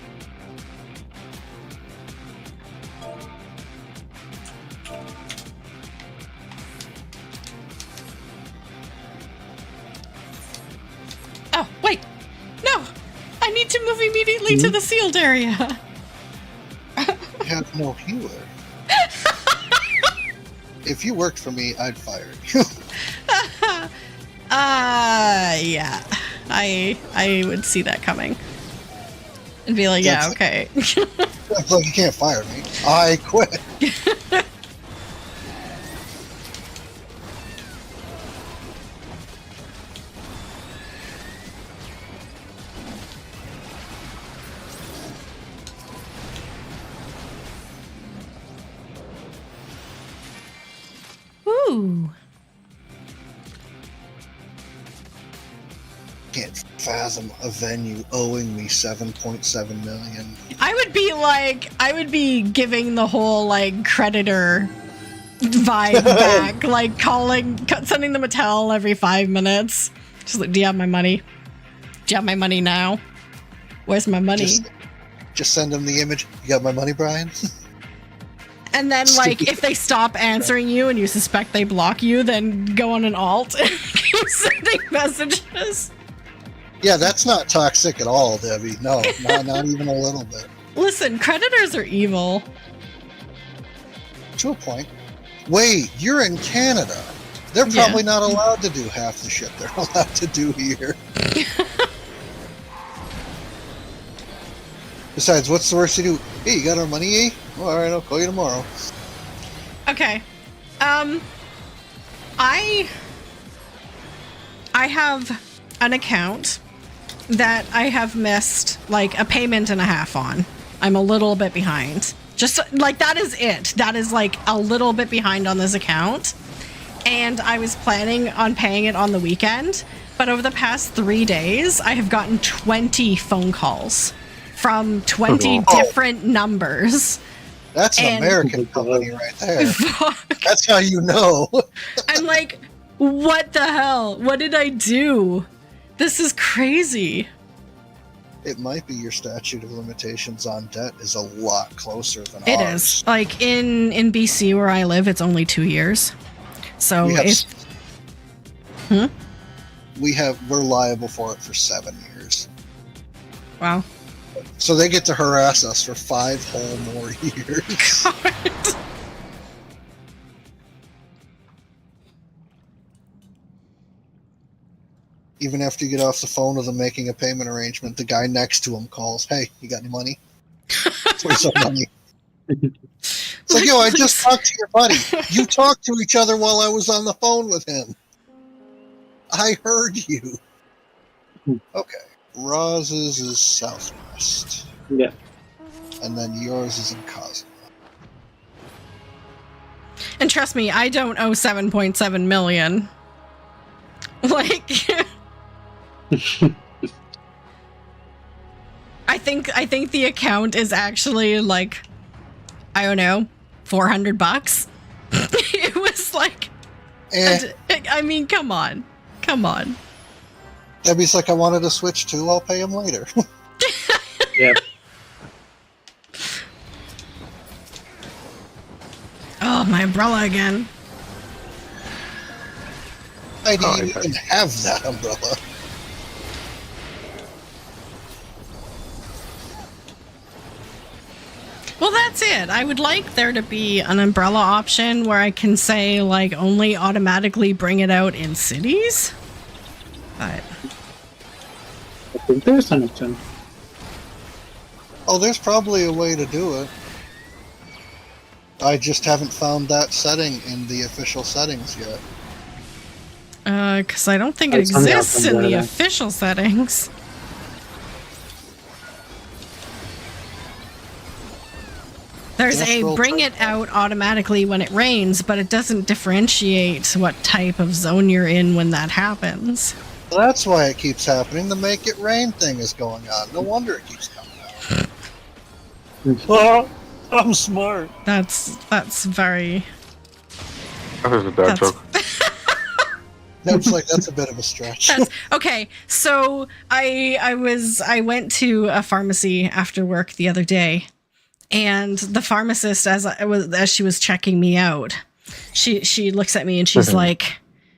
Oh, wait. No! I need to move immediately to the sealed area. I have no healer. If you worked for me, I'd fire you. Yeah. I would see that coming. And be like, yeah, okay. That's like, you can't fire me. I quit. Ooh. Can't fathom a venue owing me 7.7 million. I would be giving the whole, like, creditor vibe back. Like, sending them a tell every 5 minutes. Just like, do you have my money? Do you have my money now? Where's my money? Just send them the image. You got my money, Brian? And then, like, if they stop answering you and you suspect they block you, then go on an alt and keep sending messages. Yeah, that's not toxic at all, Debbie. No, not even a little bit. Listen, creditors are evil. To a point. Wait, you're in Canada. They're probably not allowed to do half the shit they're allowed to do here. Besides, what's the worst you do? Hey, you got our money, eh? Well, alright, I'll call you tomorrow. Okay. I have an account that I have missed, like, a payment and a half on. I'm a little bit behind. Just, like, that is it. That is, like, a little bit behind on this account. And I was planning on paying it on the weekend. But over the past 3 days, I have gotten 20 phone calls from 20 different numbers. That's an American company right there. Fuck. That's how you know. I'm like, what the hell? What did I do? This is crazy. It might be your statute of limitations on debt is a lot closer than It ours. is. Like, in BC where I live, it's only 2 years. So we're liable for it for 7 years. Wow. So they get to harass us for 5 whole more years. God. Even after you get off the phone with them making a payment arrangement, the guy next to him calls, "Hey, you got any money? Where's some money?" It's like, yo, I just talked to your buddy. You talked to each other while I was on the phone with him. I heard you. Okay. Roz's is southwest. Yeah. And then yours is in Cosmo. And trust me, I don't owe 7.7 million. Like, I think the account is actually, like, I don't know, $400. It was like, I mean, come on. Debbie's like, I wanted to switch too. I'll pay him later. Yeah. Oh, my umbrella again. I didn't even have that umbrella. Well, that's it. I would like there to be an umbrella option where I can say, like, only automatically bring it out in cities. But I think there's an option. Oh, there's probably a way to do it. I just haven't found that setting in the official settings yet. because I don't think it It's on the exists in the umbrella. official settings. There's Just a roll bring it out automatically when it rains, but it doesn't differentiate what type of zone you're in when that happens. Well, that's why it keeps happening. The make it rain thing is going on. No wonder it keeps coming out. Oh, I'm smart. That's very. That was a dad That's- joke. That's a bit of a stretch. That's, okay, so I went to a pharmacy after work the other day, and the pharmacist, as she was checking me out, she looks at me and she's like,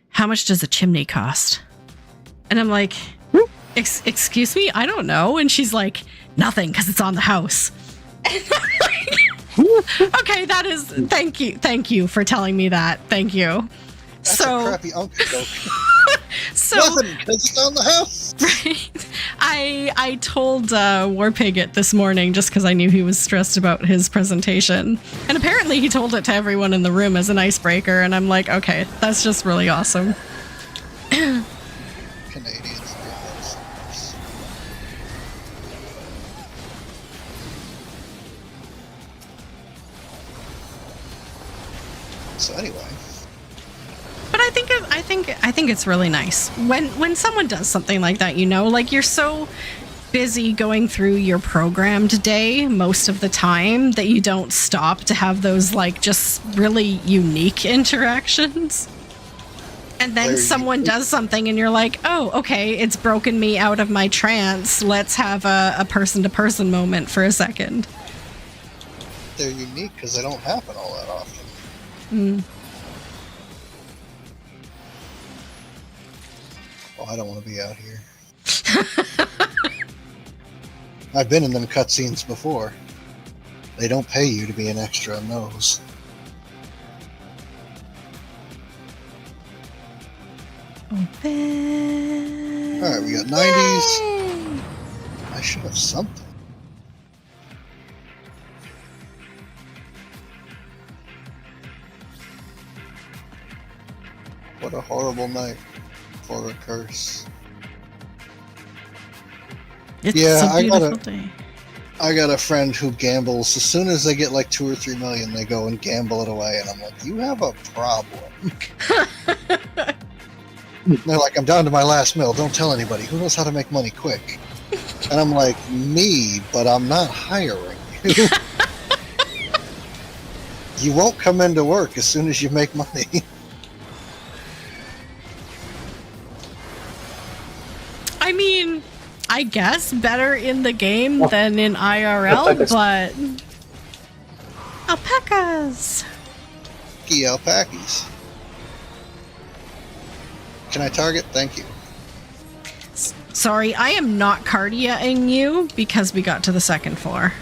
"How much does a chimney cost?" And I'm like, "Excuse me, I don't know." And she's like, "Nothing, because it's on the house." And I'm like, okay, that is thank you for telling me that. Thank you. That's a crappy uncle joke. So Nothing, because it's on the house. right, I told Warpig it this morning just because I knew he was stressed about his presentation, and apparently he told it to everyone in the room as an icebreaker. And I'm like, okay, that's just really awesome. Canadians do those things. So anyway, But I think it's really nice when someone does something like that. You know, like you're so busy going through your programmed day most of the time that you don't stop to have those like just really unique interactions. And then Very someone unique. does something and you're like, oh, okay, it's broken me out of my trance. Let's have a person-to-person moment for a second. they're unique because they don't happen all that often. Mm. Oh, I don't want to be out here. I've been in them cutscenes before. They don't pay you to be an extra in those. Open. Alright, we got 90s. I should have something. What a horrible night for a curse. It's Yeah, a I beautiful gotta- day. I got a friend who gambles. As soon as they get like 2 or 3 million, they go and gamble it away. And I'm like, you have a problem. They're like, I'm down to my last mil. Don't tell anybody. Who knows how to make money quick? And I'm like, me, but I'm not hiring you. You won't come into work as soon as you make money. I mean, I guess better in the game than in IRL, Alpacas. but alpacas. Alpacas. Can I target? Thank you. Sorry, I am not cardiaing you because we got to the second floor.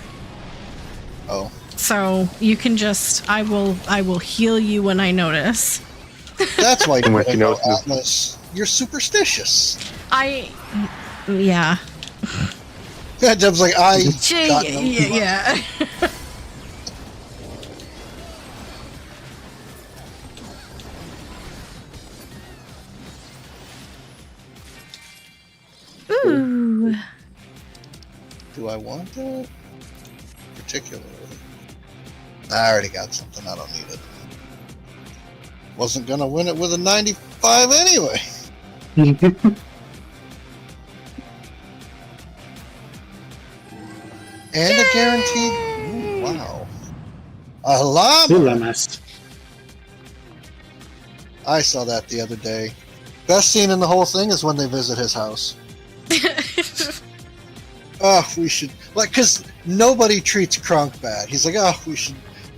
Oh, So you can just I will heal you when I notice. that's why And when you she know knows- Atlas. You're superstitious. Yeah. Deb's like, I Gee, got no yeah. Ooh. Do I want that? Particularly. I already got something. I don't need it. Wasn't gonna win it with a 95 anyway. And a guaranteed. Ooh, wow. A llama. Two llamas. I saw that the other day. Best scene in the whole thing is when they visit his house. Oh, we should because nobody treats Kronk bad. He's like, oh,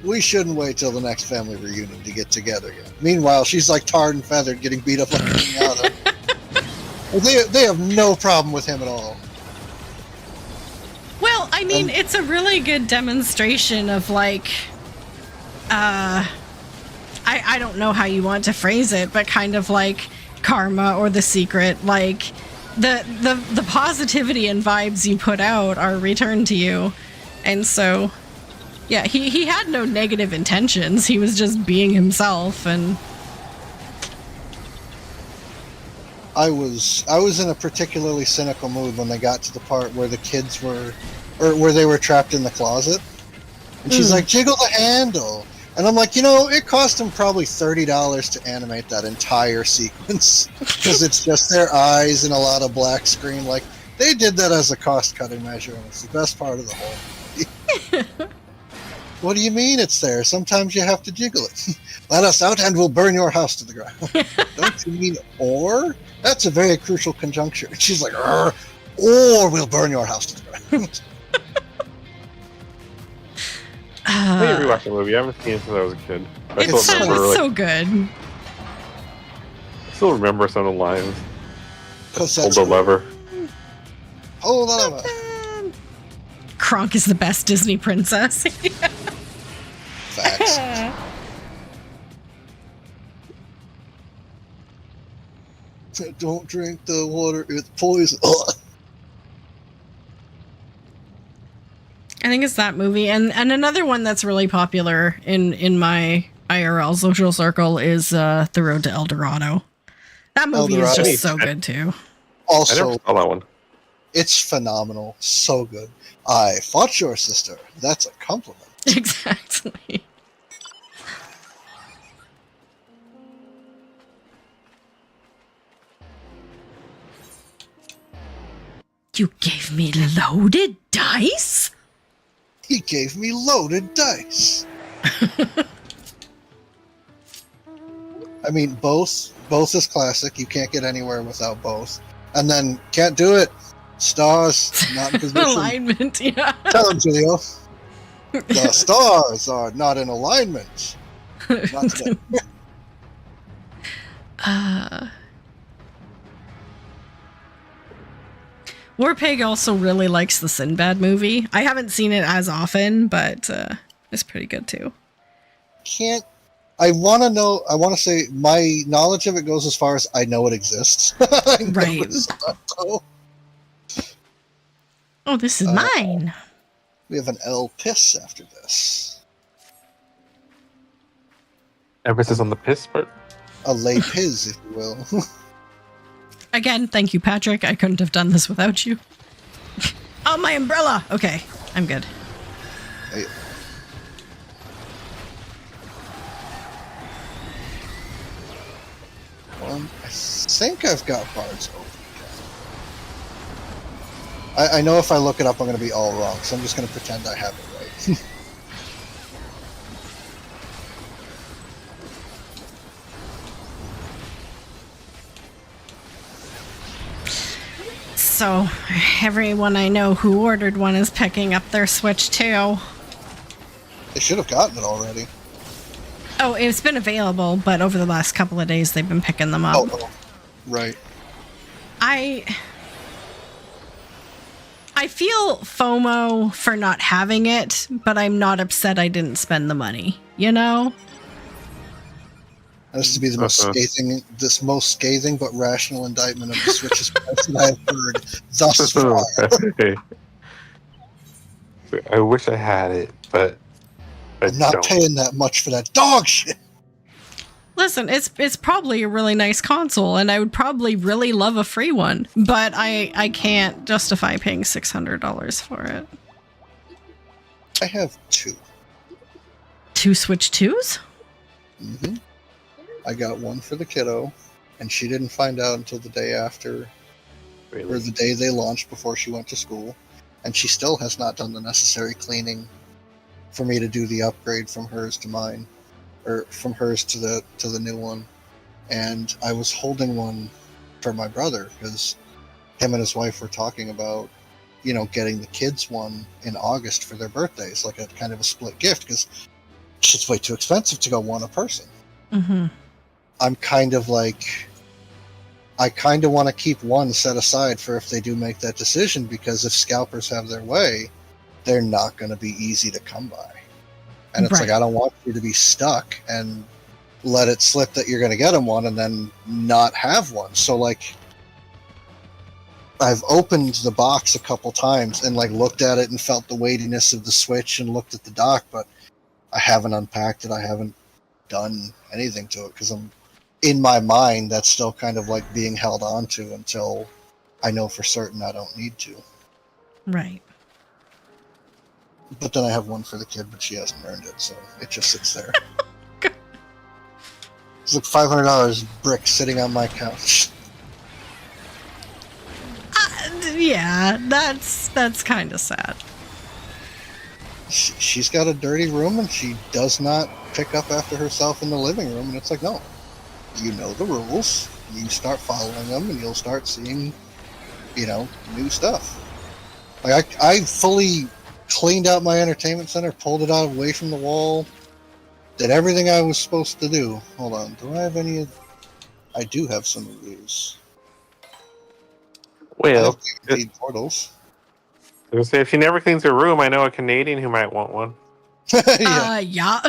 we shouldn't wait till the next family reunion to get together again. Meanwhile, she's like tarred and feathered, getting beat up like a pinata. They have no problem with him at all. Well, I mean, it's a really good demonstration of like, I don't know how you want to phrase it, but kind of like karma or The Secret, like the positivity and vibes you put out are returned to you. And so, yeah, he had no negative intentions. He was just being himself. And I was in a particularly cynical mood when they got to the part where the kids were, or where they were trapped in the closet. And she's like, jiggle the handle. And I'm like, it cost them probably $30 to animate that entire sequence. Because it's just their eyes and a lot of black screen. Like, they did that as a cost-cutting measure, and it's the best part of the whole movie. What do you mean it's there? Sometimes you have to jiggle it. Let us out and we'll burn your house to the ground. Don't you mean or? That's a very crucial conjuncture. She's like, or we'll burn your house to the ground. I need to rewatch the movie. I haven't seen it since I was a kid. it's so good. I still remember some of the lines. Hold the lever. Hold the lever. Kronk is the best Disney princess. Facts. Don't drink the water, it's poison. Ugh. I think it's that movie, and another one that's really popular in my IRL social circle is The Road to El Dorado. That movie is just so good too. Also, I never saw that one. It's phenomenal. So good. I fought your sister. That's a compliment. Exactly. You gave me loaded dice? He gave me loaded dice. I mean, both is classic. You can't get anywhere without both. And then, can't do it. Stars, not in position. Alignment, yeah. Tell him, Julio. The stars are not in alignment. Not today. Warpig also really likes the Sinbad movie. I haven't seen it as often, but it's pretty good too. I want to say my knowledge of it goes as far as I know it exists. Right. Oh, this is mine. We have an L piss after this. Emphasis on the piss part. A lay piz, if you will. Again, thank you, Patrick. I couldn't have done this without you. Oh, my umbrella! Okay, I'm good. Hey. I think I've got bards open. I know if I look it up, I'm going to be all wrong, so I'm just going to pretend I have it right. So, everyone I know who ordered one is picking up their Switch too. They should have gotten it already. Oh, it's been available, but over the last couple of days they've been picking them up. Oh, right. I feel FOMO for not having it, but I'm not upset I didn't spend the money, you know? That has to be the most scathing but rational indictment of the Switch's price that I have heard thus far. I wish I had it, but I'm not paying that much for that dog shit. Listen, it's probably a really nice console, and I would probably really love a free one, but I can't justify paying $600 for it. I have two. Two Switch 2s? Mm-hmm. I got one for the kiddo, and she didn't find out until the day after, or the day they launched before she went to school, and she still has not done the necessary cleaning for me to do the upgrade from hers to mine, or from hers to the new one. And I was holding one for my brother because him and his wife were talking about, getting the kids one in August for their birthdays, like a kind of a split gift, because it's way too expensive to go one a person. Mm-hmm. I'm kind of like, I kind of want to keep one set aside for if they do make that decision, because if scalpers have their way, they're not going to be easy to come by. And it's like, I don't want you to be stuck and let it slip that you're going to get them one and then not have one. So, like, I've opened the box a couple times and, like, looked at it and felt the weightiness of the Switch and looked at the dock, but I haven't unpacked it. I haven't done anything to it because I'm, in my mind, that's still kind of like being held on to until I know for certain I don't need to. Right. But then I have one for the kid, but she hasn't earned it, so it just sits there. It's like $500 brick sitting on my couch. Yeah, that's kind of sad. She's got a dirty room, and she does not pick up after herself in the living room, and it's like, no. You know the rules. You start following them, and you'll start seeing, new stuff. Like, I fully cleaned out my entertainment center, pulled it out away from the wall, did everything I was supposed to do. Hold on, do I have any of... I do have some of these. Well, I need portals. I was gonna say, if she never cleans her room, I know a Canadian who might want one. Yeah.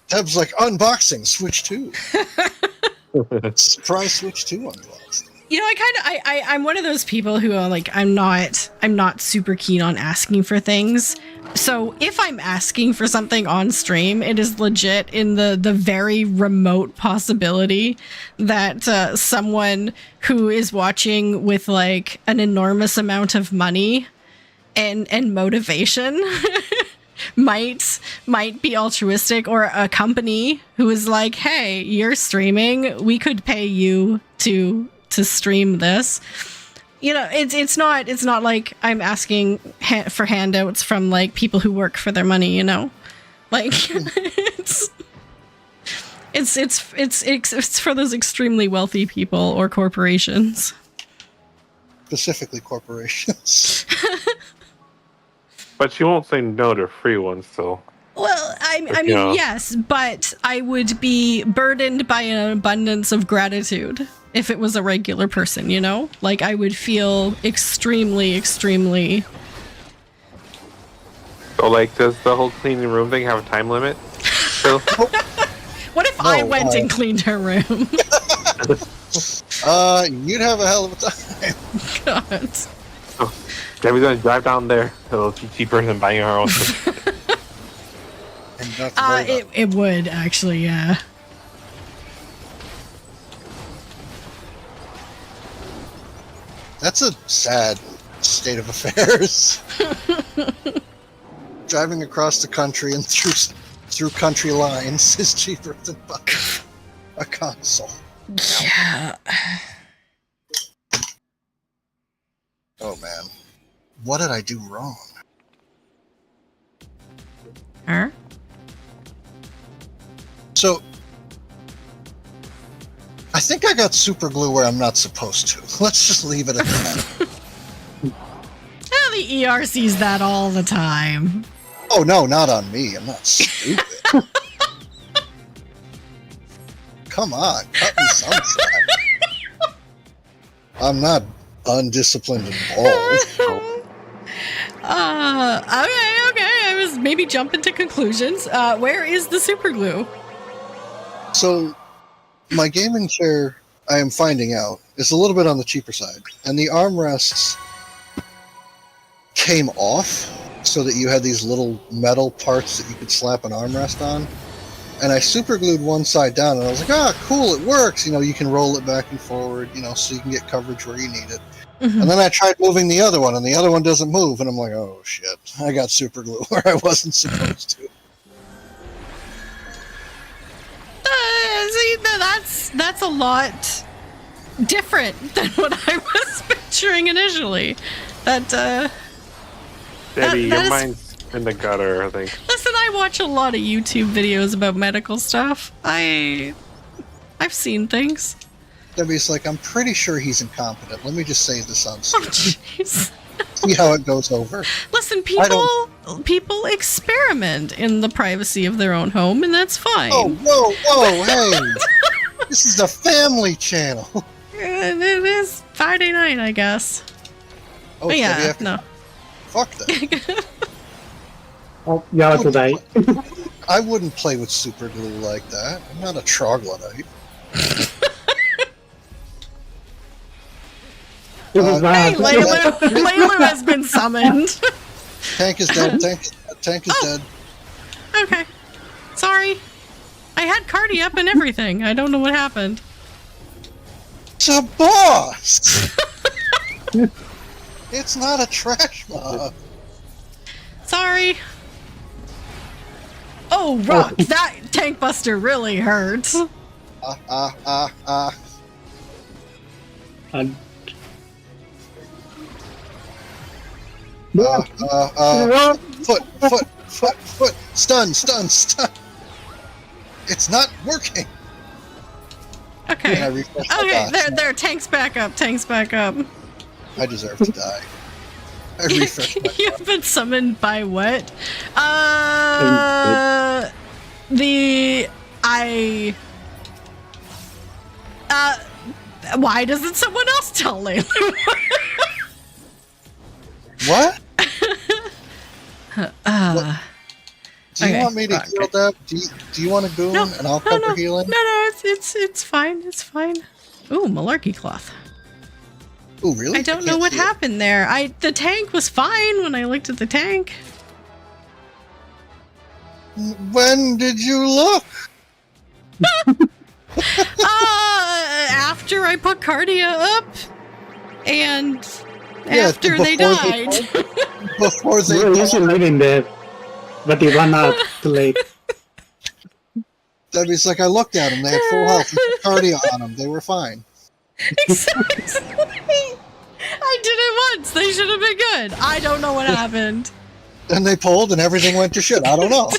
Deb's like, unboxing, Switch 2. Surprise Switch 2 unboxing. I'm one of those people who are like, I'm not super keen on asking for things. So if I'm asking for something on stream, it is legit in the very remote possibility that someone who is watching with like an enormous amount of money and motivation might be altruistic, or a company who is like, hey, you're streaming, we could pay you to stream this. It's not like I'm asking for handouts from like people who work for their money, like it's for those extremely wealthy people or corporations. Specifically corporations. But she won't say no to free ones, so. Well, I mean, yes, but I would be burdened by an abundance of gratitude if it was a regular person, Like, I would feel extremely, extremely... So, like, does the whole cleaning room thing have a time limit? So, what if I went and cleaned her room? You'd have a hell of a time. God. oh, Debbie's gonna drive down there. It'll be cheaper than buying her own. It would, actually, yeah. That's a sad state of affairs. Driving across the country and through country lines is cheaper than buying a console. Yeah. Oh man, what did I do wrong? Huh? So, I think I got super glue where I'm not supposed to. Let's just leave it at that. The ER sees that all the time. Oh no, not on me. I'm not stupid. Come on, cut me some slack. I'm not undisciplined and bald. Okay. I was maybe jumping to conclusions. Where is the super glue? So, my gaming chair, I am finding out, is a little bit on the cheaper side. And the armrests came off so that you had these little metal parts that you could slap an armrest on. And I super glued one side down, and I was like, cool, it works. You can roll it back and forward, so you can get coverage where you need it. Mm-hmm. And then I tried moving the other one, and the other one doesn't move. And I'm like, oh, shit. I got super glue where I wasn't supposed to. See, that's a lot different than what I was picturing initially. Debbie, your mind's in the gutter, I think. Listen, I watch a lot of YouTube videos about medical stuff. I've seen things. Debbie's like, I'm pretty sure he's incompetent. Let me just say this on stream. Oh, jeez. See how it goes over. Listen, people experiment in the privacy of their own home, and that's fine. Oh, whoa, hey! This is the family channel. It is Friday night, I guess. Oh, yeah, no. Fuck that. Oh, you are to die. I wouldn't play with super glue like that. I'm not a troglodyte. It was Hey, bad. Laylu has been summoned. Tank is dead. Tank is dead. Okay. Sorry. I had Cardi up and everything. I don't know what happened. It's a boss! It's not a trash mob. Sorry. Oh, rock! That tank buster really hurts. And Foot. Stun. It's not working. Okay. And I refresh my Okay, dots. there. Tanks back up. I deserve to die. I refresh my You've been summoned by what? Why doesn't someone else tell Layla? What? Do you Okay, want me to heal that? Do you want to goon and I'll cover healing? No, it's fine. Ooh, malarkey cloth. Oh, really? I don't know what happened there. The tank was fine when I looked at the tank. When did you look? After I put Cardia up, and Yeah, after they died. Before they you were usually living there, but you ran out too late. Debbie's like, I looked at them. They had full health. I put cardio on them. They were fine. Exactly. I did it once. They should have been good. I don't know what happened. Then they pulled and everything went to shit. I don't know.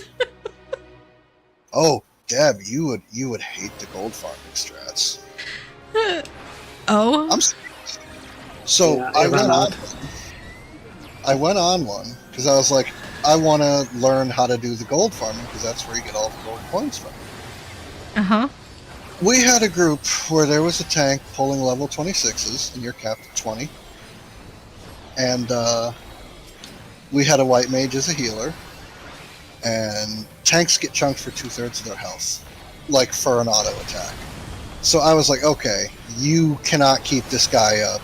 Oh, Deb, you would hate the gold farming strats. Oh. I'm so Yeah, I went on one because I was like, I want to learn how to do the gold farming because that's where you get all the gold coins from. Uh-huh. We had a group where there was a tank pulling level 26s, and you're capped at 20. And we had a white mage as a healer. And tanks get chunked for 2/3 of their health, like for an auto attack. So I was like, okay, you cannot keep this guy up.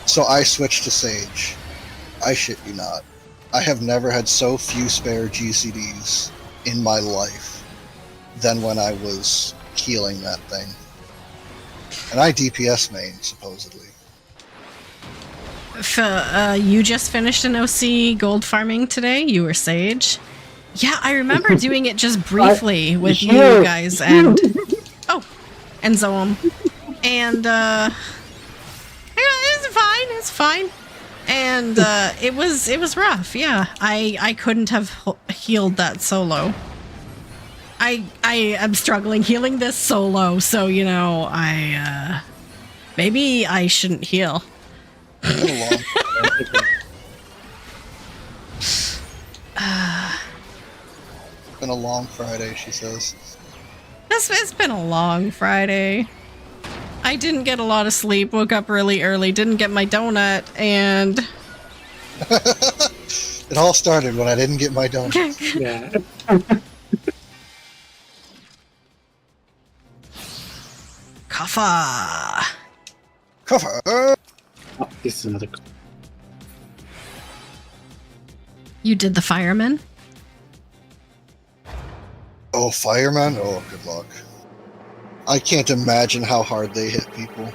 So I switched to Sage. I shit you not. I have never had so few spare GCDs in my life than when I was healing that thing. And I DPS main, supposedly. You just finished an OC gold farming today? You were Sage? Yeah, I remember doing it just briefly with you guys and... Oh, and Zoam. And, yeah, it's fine. And, it was rough, yeah. I couldn't have healed that solo. I am struggling healing this solo, so, you know, maybe I shouldn't heal. It's been a long Friday, she says. It's been a long Friday. I didn't get a lot of sleep, woke up really early, didn't get my donut, and... It all started when I didn't get my donut. Yeah. Kaffa! Cover! Oh, this is another. You did the fireman? Oh, fireman? Oh, good luck. I can't imagine how hard they hit people.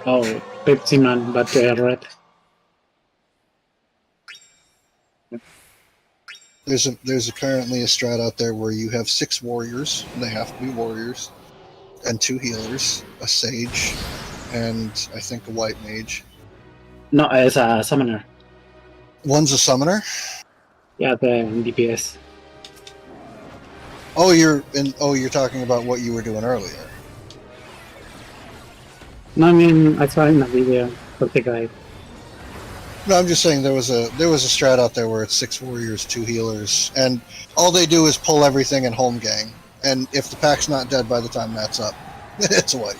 Oh, Pepsi Man, but red. There's apparently a strat out there where you have 6 warriors, and they have to be warriors, and 2 healers, a sage, and I think a white mage. No, it's a summoner. One's a summoner? Yeah, the DPS. Oh, you're talking about what you were doing earlier. No, I mean, I saw in a video of the guy. No, I'm just saying there was a strat out there where it's 6 warriors, 2 healers, and all they do is pull everything in home gang. And if the pack's not dead by the time that's up, it's a wipe.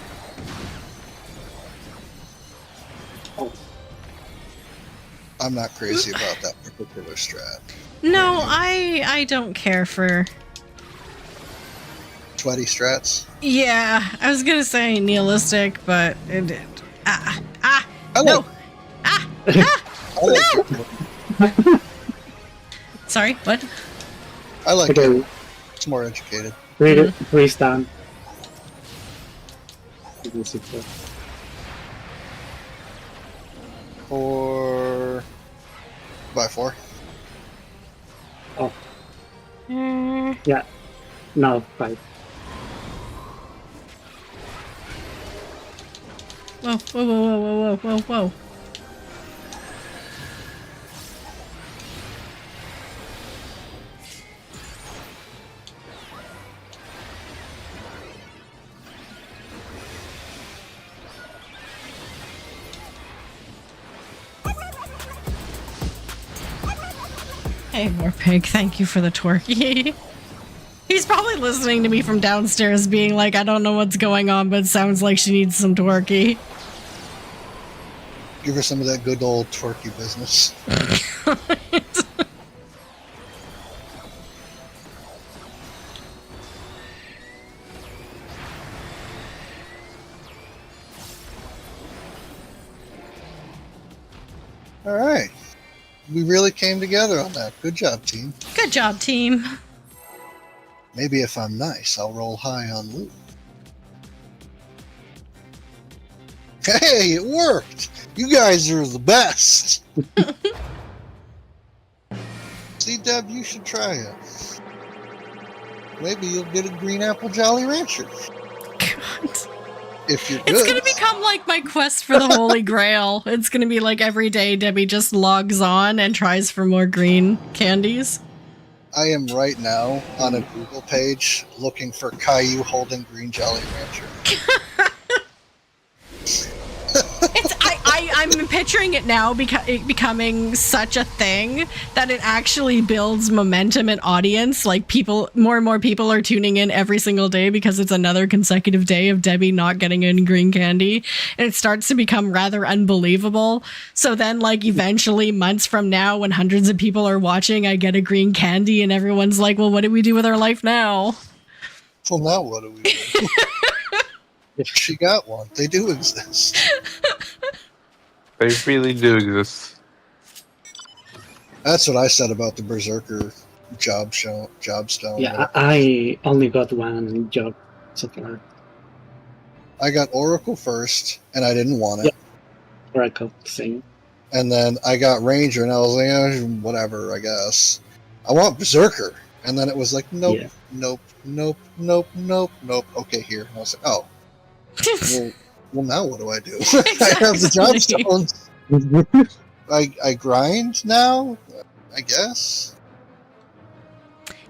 I'm not crazy about that particular strat. No, I don't care for. Sweaty strats. Yeah, I was gonna say nihilistic, but it. I No! like. Ah! I like. Sorry, what? I like Okay, it. It's more educated. freeze down. Four by 4. Oh. Yeah. No, 5. Whoa, whoa, whoa, whoa, whoa, whoa, whoa, whoa. Hey, Warpig, thank you for the twerky. He's probably listening to me from downstairs being like, I don't know what's going on, but it sounds like she needs some twerky. Give her some of that good old twerky business. All right. We really came together on that. Good job, team. Good job, team. Maybe if I'm nice, I'll roll high on loot. Hey, it worked! You guys are the best! See, Deb, you should try it. Maybe you'll get a green apple Jolly Rancher. God. If you're good. It's gonna become like my quest for the Holy Grail. It's gonna be like every day Debbie just logs on and tries for more green candies. I am right now on a Google page looking for Caillou holding green Jolly Rancher. I'm picturing it now it becoming such a thing that it actually builds momentum and audience. Like more and more people are tuning in every single day because it's another consecutive day of Debbie not getting any green candy. And it starts to become rather unbelievable. So then like eventually months from now when hundreds of people are watching, I get a green candy and everyone's like, well, what do we do with our life now? Well, now what do we do? She got one. They do exist. They really do exist. That's what I said about the Berserker job stone. Yeah, I only got one job so far. I got Oracle first, and I didn't want it. Yep. Oracle, same. And then I got Ranger, and I was like, whatever, I guess. I want Berserker. And then it was like, nope, Yeah. nope, nope, nope, nope, nope. Okay, here. And I was like, oh. Well, now what do I do? I have the job stones. I grind now, I guess.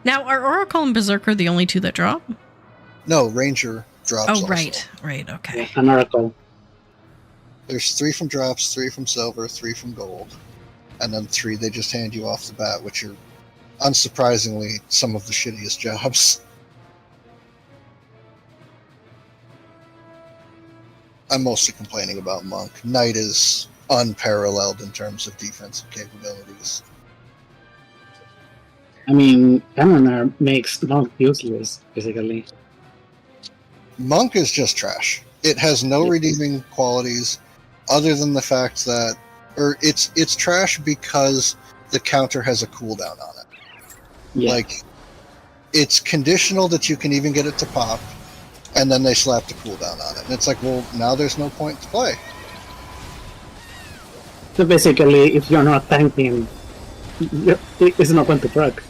Now, are Oracle and Berserker the only two that drop? No, Ranger drops. Oh, also. right, okay. Yeah, an Oracle. There's 3 from drops, 3 from silver, 3 from gold, and then 3 they just hand you off the bat, which are unsurprisingly some of the shittiest jobs. I'm mostly complaining about Monk. Knight is unparalleled in terms of defensive capabilities. I mean, Cannoner makes Monk useless, basically. Monk is just trash. It has no Yeah. redeeming qualities other than the fact that, or it's trash because the counter has a cooldown on it. Yeah. Like, it's conditional that you can even get it to pop, and then they slap the cooldown on it. And it's like, well, now there's no point to play. So basically, if you're not tanking, it's not going to work.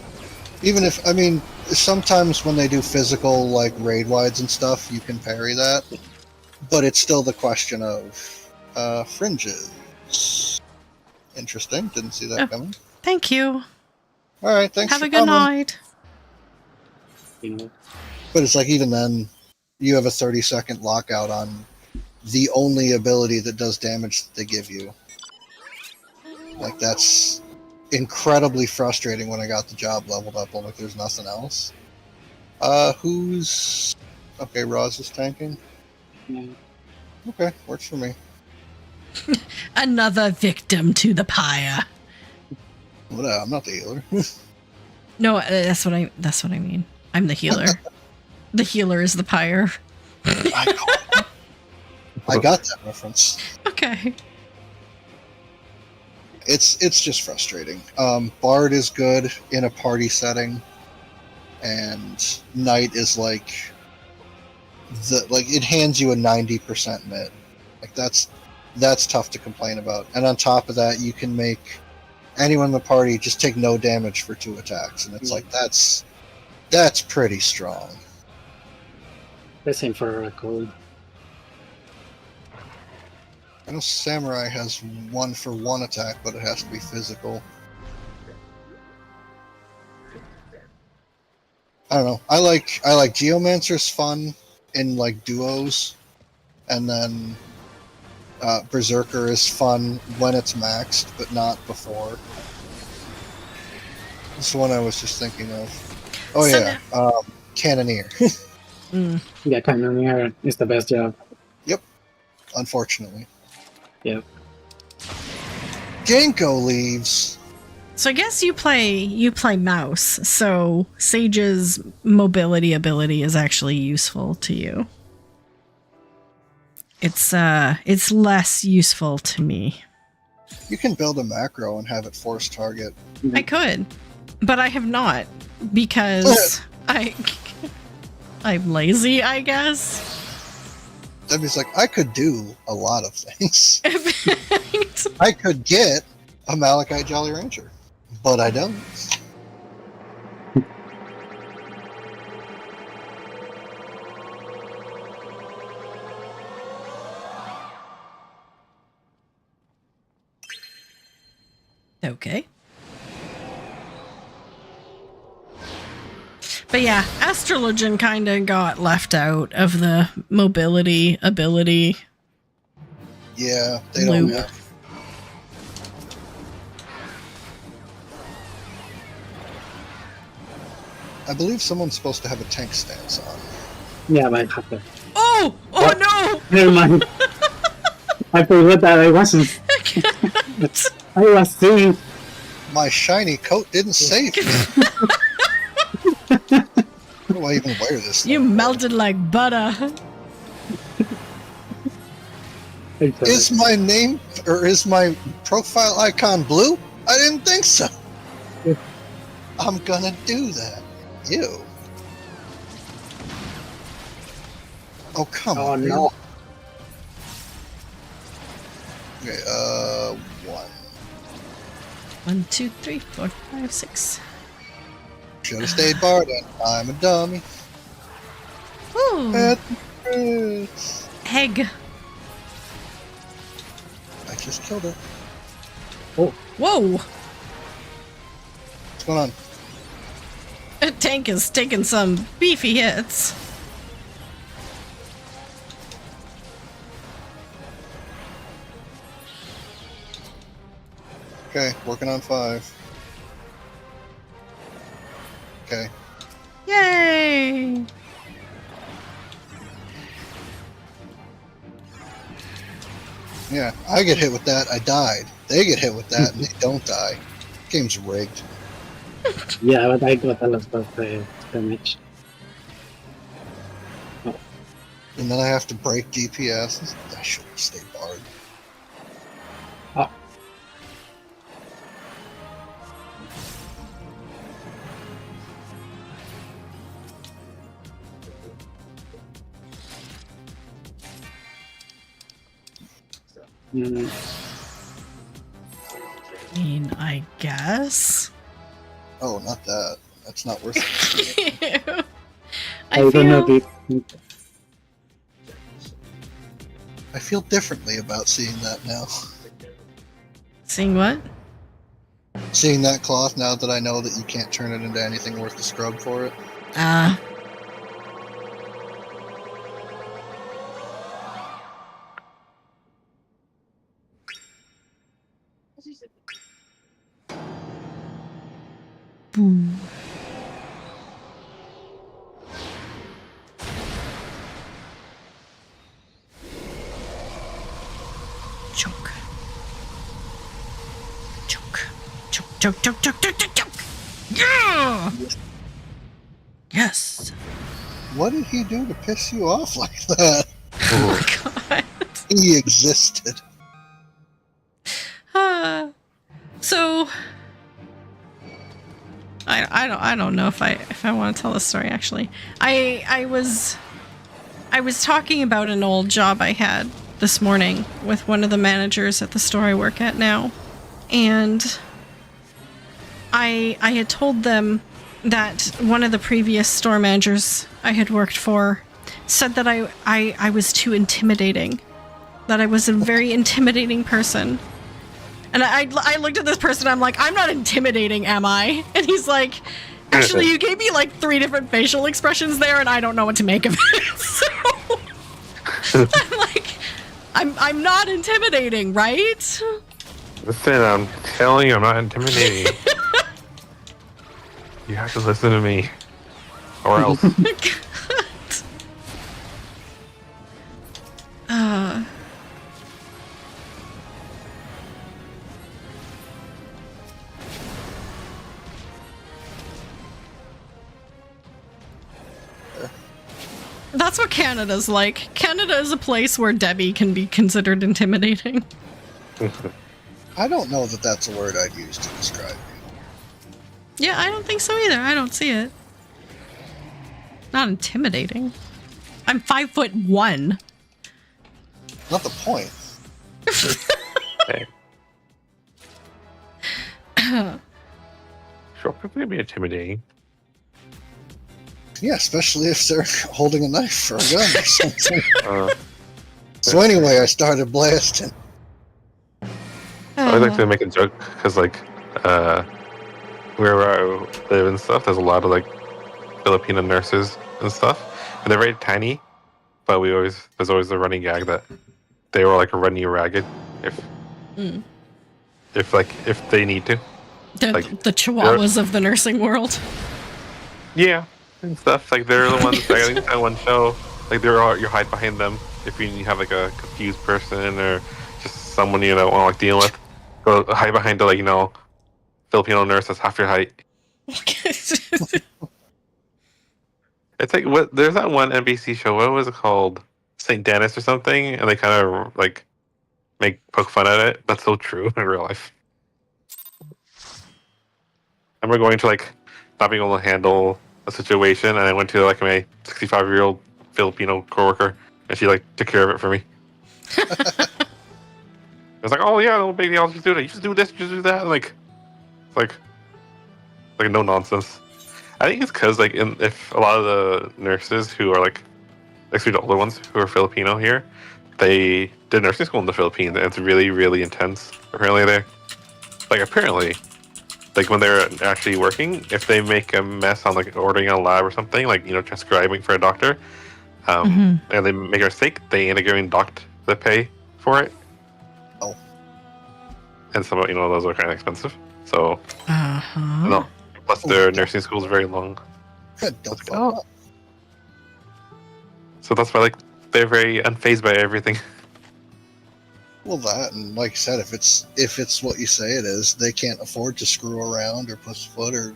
Even if, I mean, sometimes when they do physical, like, raid wides and stuff, you can parry that. But it's still the question of fringes. Interesting. Didn't see that coming. Thank you. Alright, thanks Have for a good coming. night. You know. But it's like, even then, you have a 30-second lockout on the only ability that does damage that they give you. Like, that's incredibly frustrating when I got the job leveled up. I'm like, there's nothing else. Who's... Okay, Roz is tanking. Yeah. Okay, works for me. Another victim to the pyre. Whatever, I'm not the healer. No, that's what I mean. I'm the healer. The healer is the pyre. I got that reference. Okay. It's just frustrating. Bard is good in a party setting, and Knight is like it hands you a 90% mid. Like that's tough to complain about. And on top of that, you can make anyone in the party just take no damage for 2 attacks, and it's like that's pretty strong. The same for Gold. I know Samurai has 1 for 1 attack, but it has to be physical. I don't know. I like Geomancer's fun in like duos, and then Berserker is fun when it's maxed, but not before. This one I was just thinking of. Oh So yeah, Cannoneer. Yeah, Cannoneer is the best job. Yep. Unfortunately. Yep. Genko leaves. So I guess you play mouse. So Sage's mobility ability is actually useful to you. It's less useful to me. You can build a macro and have it force target. I could, but I have not because I'm lazy, I guess. Debbie's like, I could do a lot of things. I could get a Malachite Jolly Rancher, but I don't. Okay. But yeah, Astrologian kind of got left out of the mobility ability. Yeah, they don't Loop. have. I believe someone's supposed to have a tank stance on. Yeah, but I have to. Oh! Oh What? no! Never mind. I forgot that I wasn't. I was seeing. My shiny coat didn't save me. Why do I even wear this You thing? melted like butter. Is my name or is my profile icon blue? I didn't think so. Yeah. I'm gonna do that. Ew. Oh come Oh on. no. Okay, 1. 1, 2, 3, 4, 5, 6. Should have stayed Barden. I'm a dummy. Ooh, At the fruits. egg. I just killed it. Whoa! What's going on? A tank is taking some beefy hits. Okay, working on 5. Okay. Yay! Yeah, I get hit with that, I died. They get hit with that, and they don't die. Game's rigged. Yeah, but I got a lot of damage. And then I have to break DPS. I should have stayed Bard. Oh. Mm. I mean, I guess. Oh, not that. That's not worth it. I don't know feel I feel differently about seeing that now. seeing what? Seeing that cloth now that I know that you can't turn it into anything worth the scrub for it. Boom. Choke. Choke. Choke, choke, choke, choke, choke, choke, choke. Yeah! Yes. What did he do to piss you off like that? Oh my god. He existed. So I don't know if I want to tell this story actually. I was talking about an old job I had this morning with one of the managers at the store I work at now. And I had told them that one of the previous store managers I had worked for said that I was too intimidating. That I was a very intimidating person. And I looked at this person, I'm like, I'm not intimidating, am I? And he's like, actually, you gave me like 3 different facial expressions there, and I don't know what to make of it. So I'm like, I'm not intimidating, right? Listen, I'm telling you, I'm not intimidating. You have to listen to me, or else. That's what Canada's like. Canada is a place where Debbie can be considered intimidating. I don't know that that's a word I'd use to describe you. Yeah, I don't think so either. I don't see it. Not intimidating. I'm 5'1". Not the point. Okay. Sure, people can be intimidating. Yeah, especially if they're holding a knife or a gun or something. So anyway, I started blasting. I would like to make a joke because, like, where I live and stuff, there's a lot of like Filipino nurses and stuff, and they're very tiny. But there's always the running gag that they were like running ragged if they need to. They're Like, the chihuahuas of the nursing world. Yeah, and stuff like they're the ones. Like, I think that one show, like you hide behind them if you have like a confused person or just someone you don't want to like deal with. Go hide behind the Filipino nurse that's half your height. It's like there's that one NBC show. What was it called? St. Dennis or something, and they kind of like poke fun at it. That's so true in real life. I remember going to not being able to handle a situation, and I went to my 65-year-old Filipino coworker, and she took care of it for me. It was like, oh yeah, no big deal. Just do that. You just do this. You just do that. And it's like no nonsense. I think it's because if a lot of the nurses who are especially the older ones who are Filipino here, they did nursing school in the Philippines, and it's really, really intense. Apparently, apparently, when they're actually working, if they make a mess on ordering a lab or something, transcribing for a doctor, and they make a mistake, they end up giving docked the pay for it. Oh. And some those are kind of expensive. So Uh-huh. no. Plus, their nursing school is very long. Don't fuck Oh. up. So that's why they're very unfazed by everything. Well, that, and like I said, if it's what you say it is, they can't afford to screw around or pussyfoot or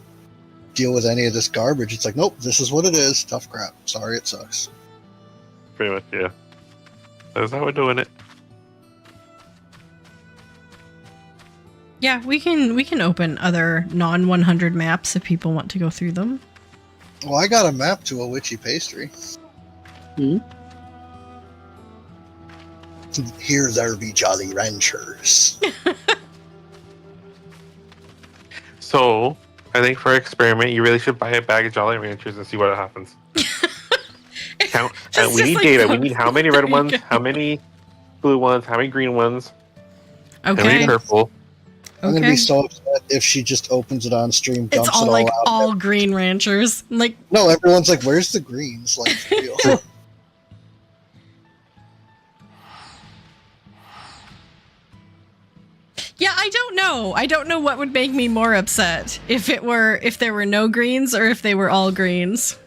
deal with any of this garbage. It's like, nope, this is what it is. Tough crap. Sorry, it sucks. Pretty much, yeah. That's how we're doing it. Yeah, we can open other non-100 maps if people want to go through them. Well, I got a map to a witchy pastry. Here there be jolly ranchers. So, I think for an experiment, you really should buy a bag of Jolly Ranchers and see what happens. Count. And we need data. We need how many red ones, how many blue ones, how many green ones, how many Okay. purple. I'm gonna be so upset if she just opens it on stream, dumps It's all it all out. all green ranchers. No, everyone's like, "Where's the greens?" For real. Yeah, I don't know. I don't know what would make me more upset if there were no greens or if they were all greens.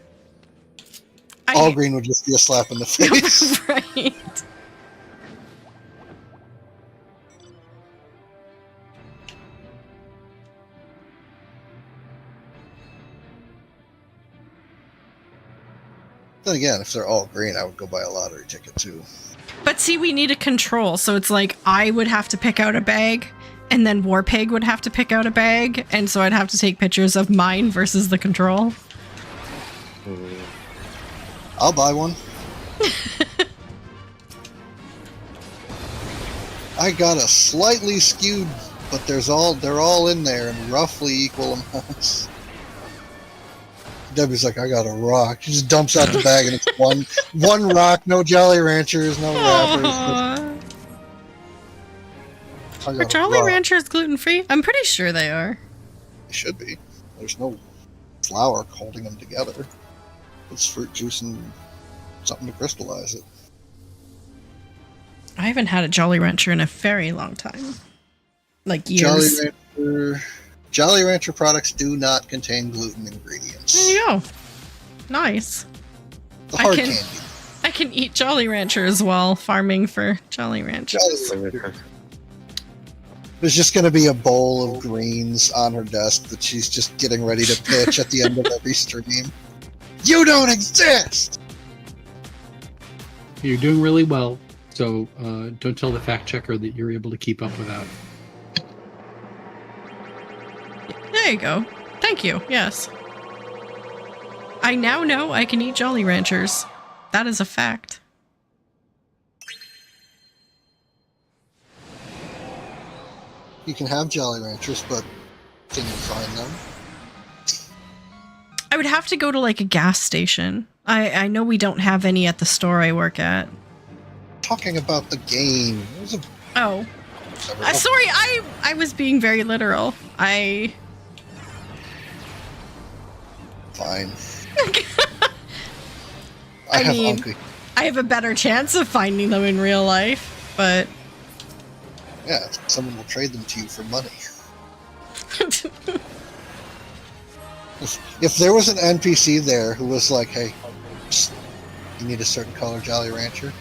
All green would just be a slap in the face. Right. Then again, if they're all green, I would go buy a lottery ticket too. But see, we need a control, so it's like I would have to pick out a bag, and then Warpig would have to pick out a bag, and so I'd have to take pictures of mine versus the control. I'll buy one. I got a slightly skewed, but they're all in there in roughly equal amounts. Debbie's like, I got a rock. She just dumps out the bag and it's one rock, no Jolly Ranchers, no wrappers. Are Jolly Ranchers gluten-free? I'm pretty sure they are. They should be. There's no flour holding them together. It's fruit juice and something to crystallize it. I haven't had a Jolly Rancher in a very long time. Like years. Jolly Rancher products do not contain gluten ingredients. There you go. Nice. The hard candy. I can eat Jolly Ranchers while farming for Jolly Ranchers. There's just going to be a bowl of greens on her desk that she's just getting ready to pitch at the end of every stream. You don't exist! You're doing really well, so don't tell the fact checker that you're able to keep up without. There you go. Thank you. Yes. I now know I can eat Jolly Ranchers. That is a fact. You can have Jolly Ranchers, but can you find them? I would have to go to like a gas station. I know we don't have any at the store I work at. Talking about the game. Oh. Sorry, I was being very literal. Fine. I mean, I have a better chance of finding them in real life, but... Yeah, someone will trade them to you for money. If there was an NPC there who was like, hey, you need a certain color Jolly Rancher,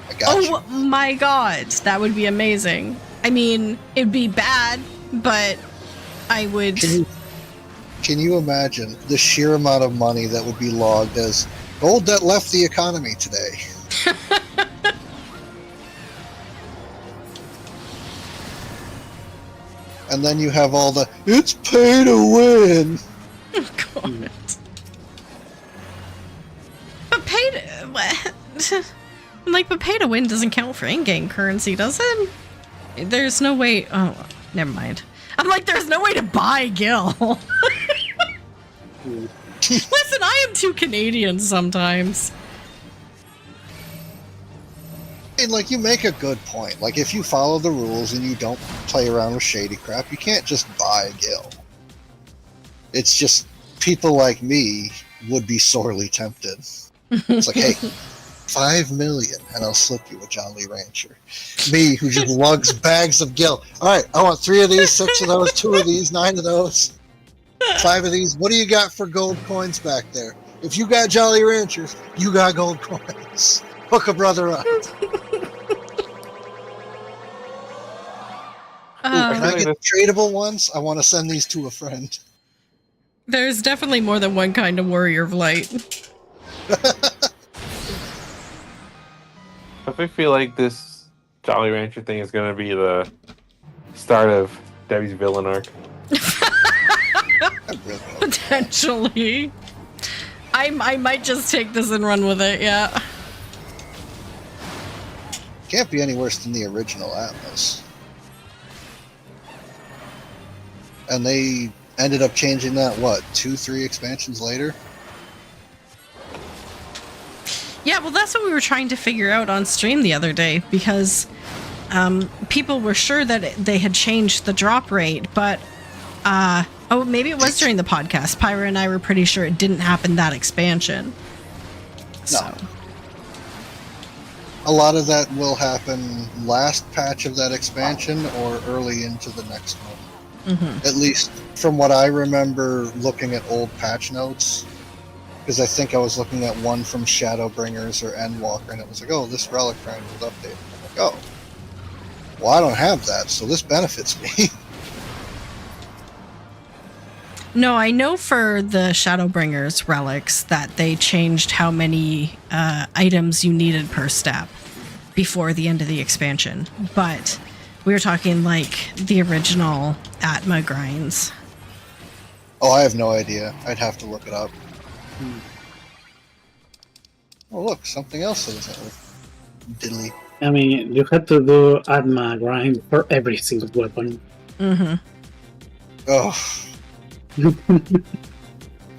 I got you. Oh my god, that would be amazing. I mean, it'd be bad, but I would... Can you imagine the sheer amount of money that would be logged as gold that left the economy today? And then you have all the, it's pay to win! Oh, God. But pay to... What? Like, but pay to win doesn't count for in-game currency, does it? There's no way... Oh, never mind. I'm like, there's no way to buy Gil. Listen, I am too Canadian sometimes. And, like, you make a good point. Like, if you follow the rules and you don't play around with shady crap, you can't just buy a Gil. It's just people like me would be sorely tempted. It's like, hey, 5 million and I'll slip you a Jolly Rancher. Me, who just lugs bags of Gil. Alright, I want 3 of these, 6 of those, 2 of these, 9 of those, 5 of these. What do you got for gold coins back there? If you got Jolly Ranchers, you got gold coins. Hook a brother up. Can I get tradable ones? I want to send these to a friend. There's definitely more than one kind of warrior of light. I feel like this Jolly Rancher thing is going to be the start of Debbie's villain arc. Potentially. I might just take this and run with it, yeah. Can't be any worse than the original Atlas. And they ended up changing that, what, 2-3 expansions later? Yeah, well, that's what we were trying to figure out on stream the other day, because people were sure that they had changed the drop rate, but, oh, maybe it was during the podcast. Pyra and I were pretty sure it didn't happen that expansion. So. No. A lot of that will happen last patch of that expansion or early into the next one. Mm-hmm. At least from what I remember looking at old patch notes. Because I think I was looking at one from Shadowbringers or Endwalker, and it was like, oh, this relic find was updated. I'm like, oh. Well, I don't have that, so this benefits me. No, I know for the Shadowbringers relics that they changed how many items you needed per step before the end of the expansion. But we were talking like the original Atma grinds. Oh, I have no idea. I'd have to look it up. Oh, look, something else that is diddly. I mean, you had to do Atma grind for every single weapon. Mm-hmm. Oh.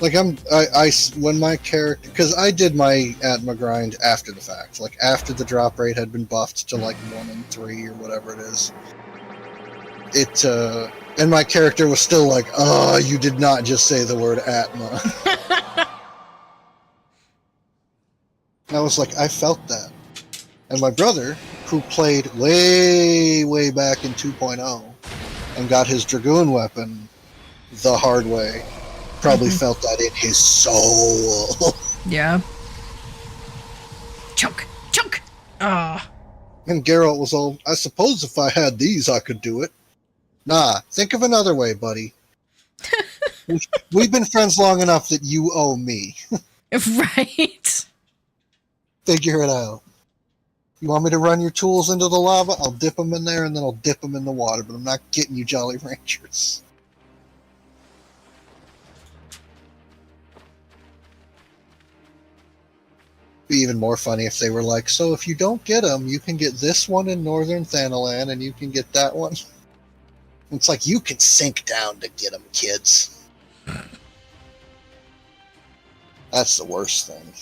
Like when my character, because I did my Atma grind after the fact, like after the drop rate had been buffed to like 1 in 3 or whatever it is. And my character was still like, "Oh, you did not just say the word Atma." And I was like, I felt that. And my brother, who played way back in 2.0 and got his Dragoon weapon the hard way, probably felt that in his soul. Yeah. Chunk! Ah. And Geralt was all, I suppose if I had these, I could do it. Nah, think of another way, buddy. We've been friends long enough that you owe me. Right. Figure it out. You want me to run your tools into the lava? I'll dip them in there and then I'll dip them in the water, but I'm not getting you Jolly Ranchers. Be even more funny if they were like, so if you don't get them, you can get this one in Northern Thanalan and you can get that one. It's like, you can sink down to get them, kids. That's the worst thing.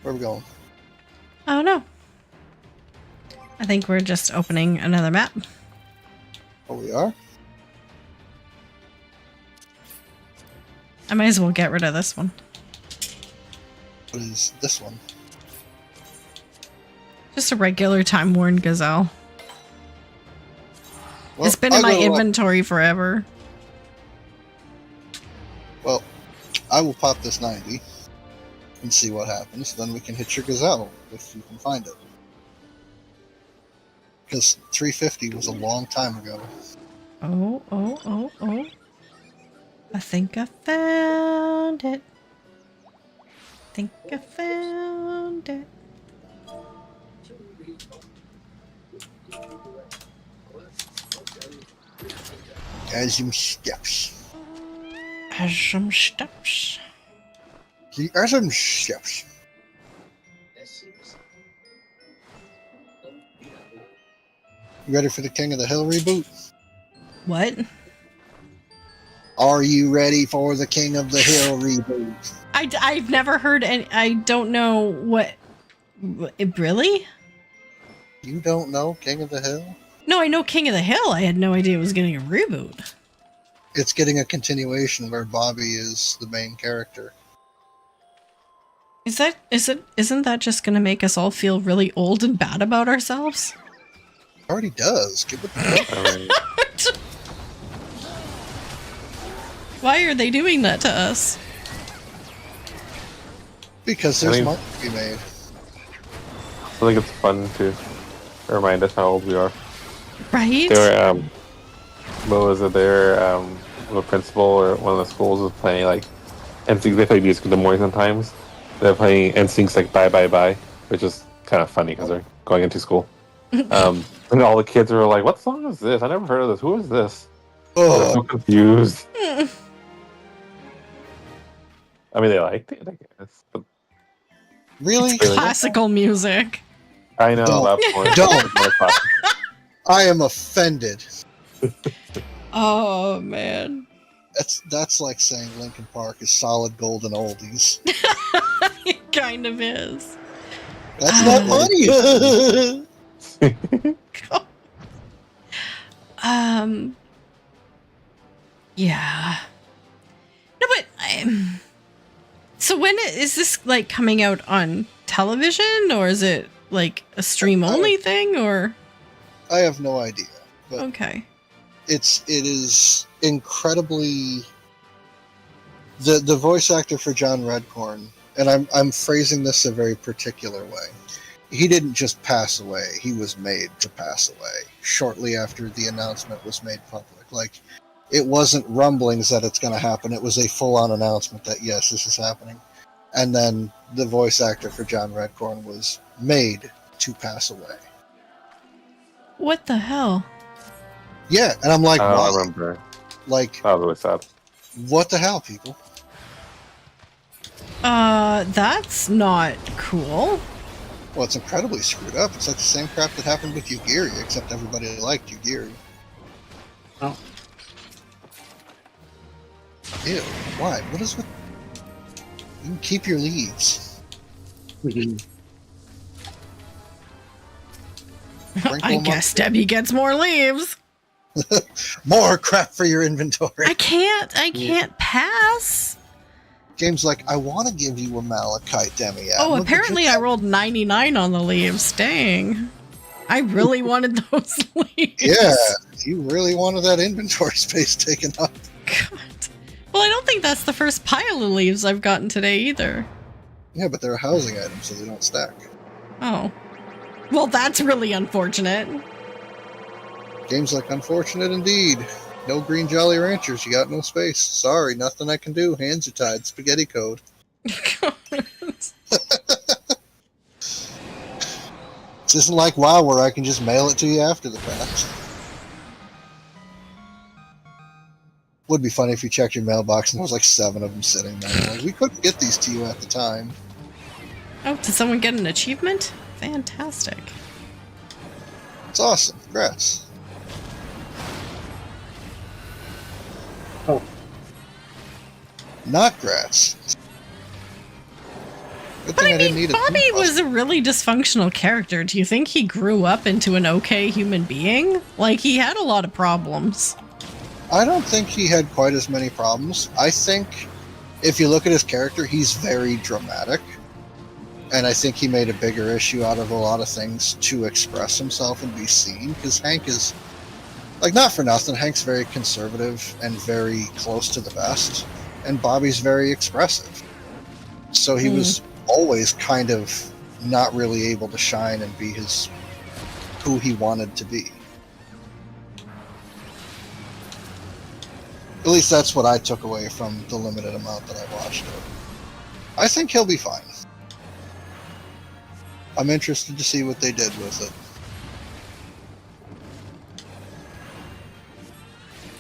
Where are we going? I don't know. I think we're just opening another map. Oh, we are? I might as well get rid of this one. What is this one? Just a regular time-worn gazelle. Well, It's been in my inventory forever. Well, I will pop this 90 and see what happens. Then we can hit your gazelle if you can find it. Because 350 was a long time ago. Oh. I think I found it. As some steps. As some steps. There are some steps. You ready for the King of the Hill reboot? What? Are you ready for the King of the Hill reboot? I've never heard any. I don't know what. Really? You don't know King of the Hill? No, I know King of the Hill. I had no idea it was getting a reboot. It's getting a continuation where Bobby is the main character. Isn't that just gonna make us all feel really old and bad about ourselves? Already does. Give it the Why are they doing that to us? Because there's money to be made. I think it's fun to remind us how old we are. Right? They were, what was it? The principal or one of the schools was playing like NSYNC. They play music in the morning sometimes. They're playing NSYNC's like Bye Bye Bye, which is kind of funny because they're going into school. And all the kids were like, "What song is this? I never heard of this. Who is this?" They're so confused. I mean, they liked it, I guess. But Really? Classical music. I know. Don't. I am offended. Oh man. That's like saying Linkin Park is solid golden oldies. It kind of is. That's not funny. Yeah. No, but so when is this like coming out on television, or is it like a stream only thing, or? I have no idea. But Okay. it is incredibly the voice actor for John Redcorn, and I'm phrasing this a very particular way. he didn't just pass away. He was made to pass away shortly after the announcement was made public. Like, it wasn't rumblings that it's going to happen. It was a full-on announcement that, yes, this is happening. And then the voice actor for John Redcorn was made to pass away. What the hell? Yeah, and I'm like, I why? remember. Like, That was really sad. what the hell, people? That's not cool. Well, it's incredibly screwed up. It's like the same crap that happened with Yugiri, except everybody liked Yugiri. Oh. Ew, why? What is with... You can keep your leaves. Mhm. Sprinkle I them guess up. Debbie gets more leaves. More crap for your inventory. I can't pass. Game's like, I want to give you a Malachite Demiad. Oh, apparently I rolled 99 on the leaves. Dang. I really wanted those leaves. Yeah, you really wanted that inventory space taken up. God. Well, I don't think that's the first pile of leaves I've gotten today either. Yeah, but they're a housing item, so they don't stack. Oh. Well, that's really unfortunate. Game's like, unfortunate indeed. No green Jolly Ranchers, you got no space. Sorry, nothing I can do. Hands are tied. Spaghetti code. This isn't like WoW where I can just mail it to you after the fact. Would be funny if you checked your mailbox and there was like 7 of them sitting there. Like, we couldn't get these to you at the time. Oh, did someone get an achievement? Fantastic. It's awesome. Congrats. Oh. Not grats. Good But thing I didn't mean, need Bobby a was a really dysfunctional character. Do you think he grew up into an okay human being? Like, he had a lot of problems. I don't think he had quite as many problems. I think if you look at his character, he's very dramatic. And I think he made a bigger issue out of a lot of things to express himself and be seen. Because Hank is, like, not for nothing, Hank's very conservative and very close to the vest. And Bobby's very expressive. So he was always kind of not really able to shine and be who he wanted to be. At least that's what I took away from the limited amount that I watched it. I think he'll be fine. I'm interested to see what they did with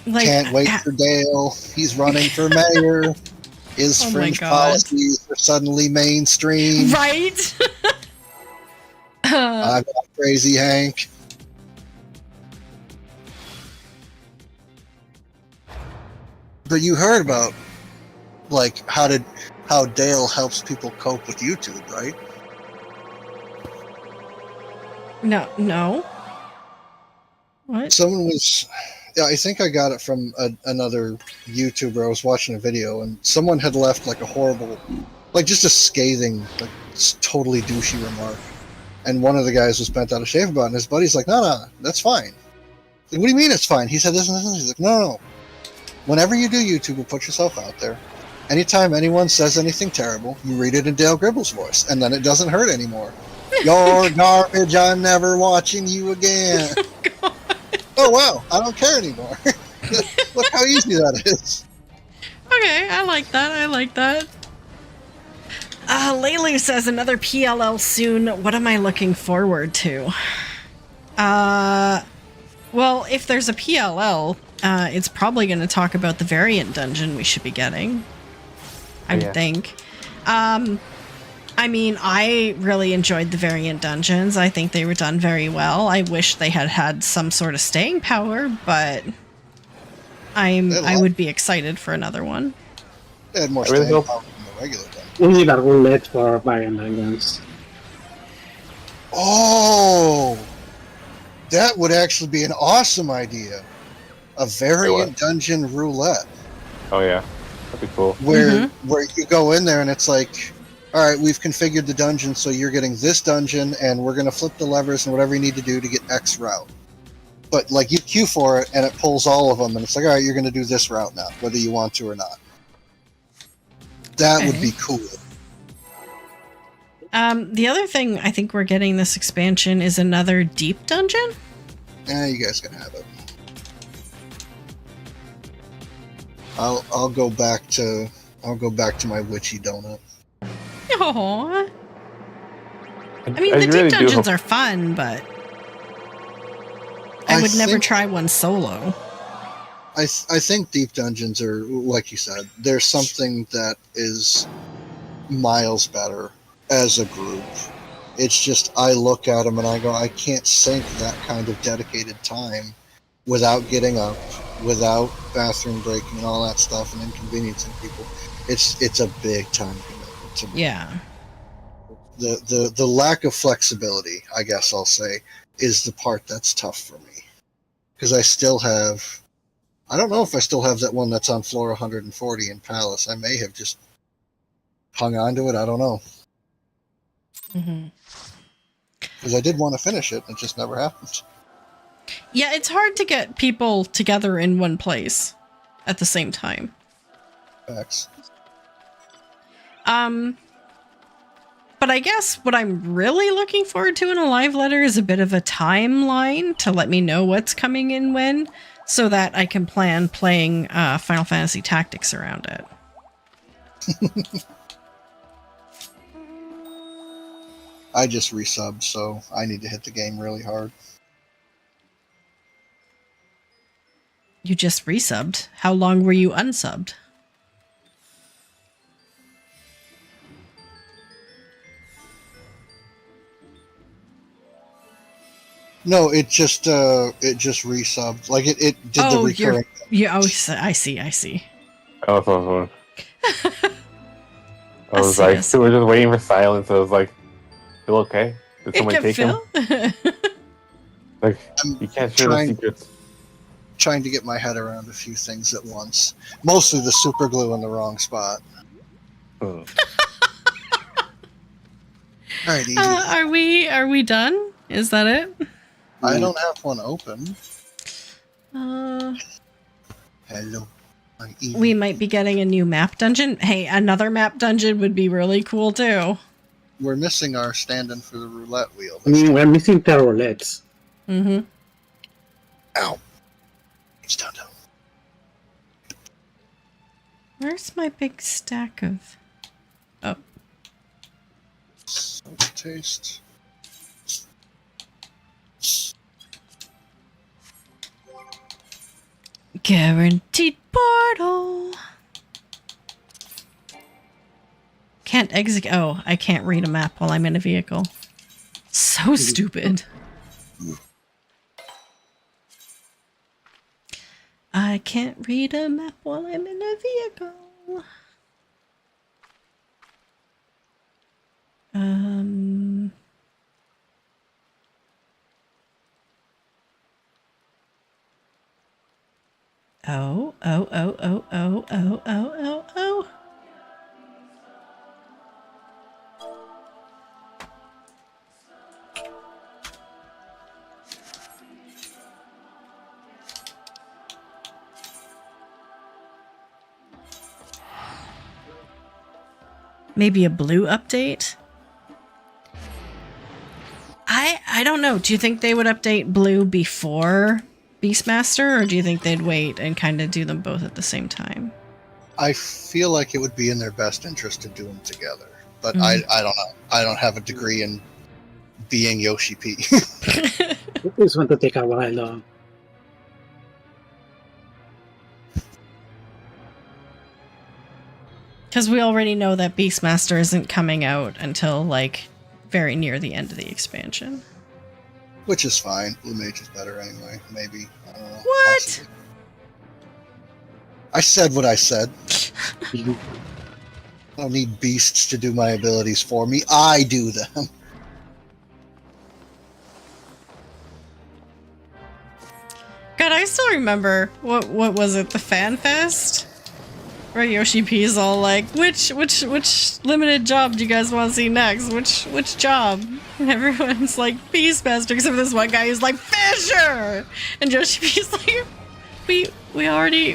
it. Like, Can't wait for Dale. He's running for mayor. His Oh my fringe God. policies are suddenly mainstream. Right? I'm not crazy, Hank. But you heard about, like, how Dale helps people cope with YouTube, right? No. What? Someone was, yeah, I think I got it from another YouTuber. I was watching a video, and someone had left like a horrible, like just a scathing, like totally douchey remark. And one of the guys was bent out of shape about it, and his buddy's like, no, that's fine. Like, what do you mean it's fine? He said this and this and this. He's like, no. Whenever you do YouTube and put yourself out there, anytime anyone says anything terrible, you read it in Dale Gribble's voice, and then it doesn't hurt anymore. You're garbage, I'm never watching you again. Oh, wow, I don't care anymore. Look how easy that is. Okay, I like that. Lelu says another PLL soon. What am I looking forward to? Well, if there's a PLL, it's probably going to talk about the variant dungeon we should be getting. I would think. I mean, I really enjoyed the variant dungeons. I think they were done very well. I wish they had some sort of staying power, but I would be excited for another one. They had more I really staying hope- power than the regular dungeon. We need a roulette for variant dungeons. Oh! That would actually be an awesome idea. A variant dungeon roulette. Oh yeah, that'd be cool. Where you go in there and it's like, all right, we've configured the dungeon so you're getting this dungeon and we're going to flip the levers and whatever you need to do to get X route. But like you queue for it and it pulls all of them and it's like, all right, you're going to do this route now, whether you want to or not. That would be cool. The other thing I think we're getting this expansion is another deep dungeon. You guys can have it. I'll go back to my witchy donut. Aww. I mean, the deep dungeons are fun, but I would never try one solo. I think deep dungeons are, like you said, there's something that is miles better as a group. It's just, I look at them and I go, I can't sink that kind of dedicated time without getting up, without bathroom breaking and all that stuff and inconveniencing people. It's a big time commitment to me. Yeah. The lack of flexibility, I guess I'll say, is the part that's tough for me. Because I still have, I don't know if I still have that one that's on floor 140 in Palace. I may have just hung on to it. I don't know. Because I did want to finish it, and it just never happened. Yeah, it's hard to get people together in one place at the same time. Facts. But I guess what I'm really looking forward to in a live letter is a bit of a timeline to let me know what's coming in when, so that I can plan playing Final Fantasy Tactics around it. I just resubbed, so I need to hit the game really hard. You just resubbed? How long were you unsubbed? No, it just resubbed. Like it did the recurring. I see. Oh, so I was like, so we're just waiting for silence. I was like, feel okay? Did someone take him? Like, you can't share the secrets. Trying to get my head around a few things at once. Mostly the super glue in the wrong spot. Oh. All right, easy. Are we done? Is that it? I don't have one open. Hello. We might be getting a new map dungeon. Hey, another map dungeon would be really cool too. We're missing our stand-in for the roulette wheel. I mean, we're missing the roulettes. Mm-hmm. Ow. It's down. Where's my big stack of... Oh. So taste. Guaranteed portal. Can't exit. Oh, I can't read a map while I'm in a vehicle. So stupid. I can't read a map while I'm in a vehicle. Oh. Maybe a blue update? I don't know. Do you think they would update blue before Beastmaster, or do you think they'd wait and kind of do them both at the same time? I feel like it would be in their best interest to do them together, but I don't know. I don't have a degree in being Yoshi P. This one to take a while. Because we already know that Beastmaster isn't coming out until, like, very near the end of the expansion. Which is fine. Blue Mage is better anyway. Maybe. I don't know. What? Possibly. I said what I said. I don't need beasts to do my abilities for me. I do them. God, I still remember what was it, the Fan Fest? Where Yoshi P's all like, which limited job do you guys want to see next? Which job? And everyone's like, Beastmaster, except for this one guy who's like, Fisher! And Yoshi P's like, we already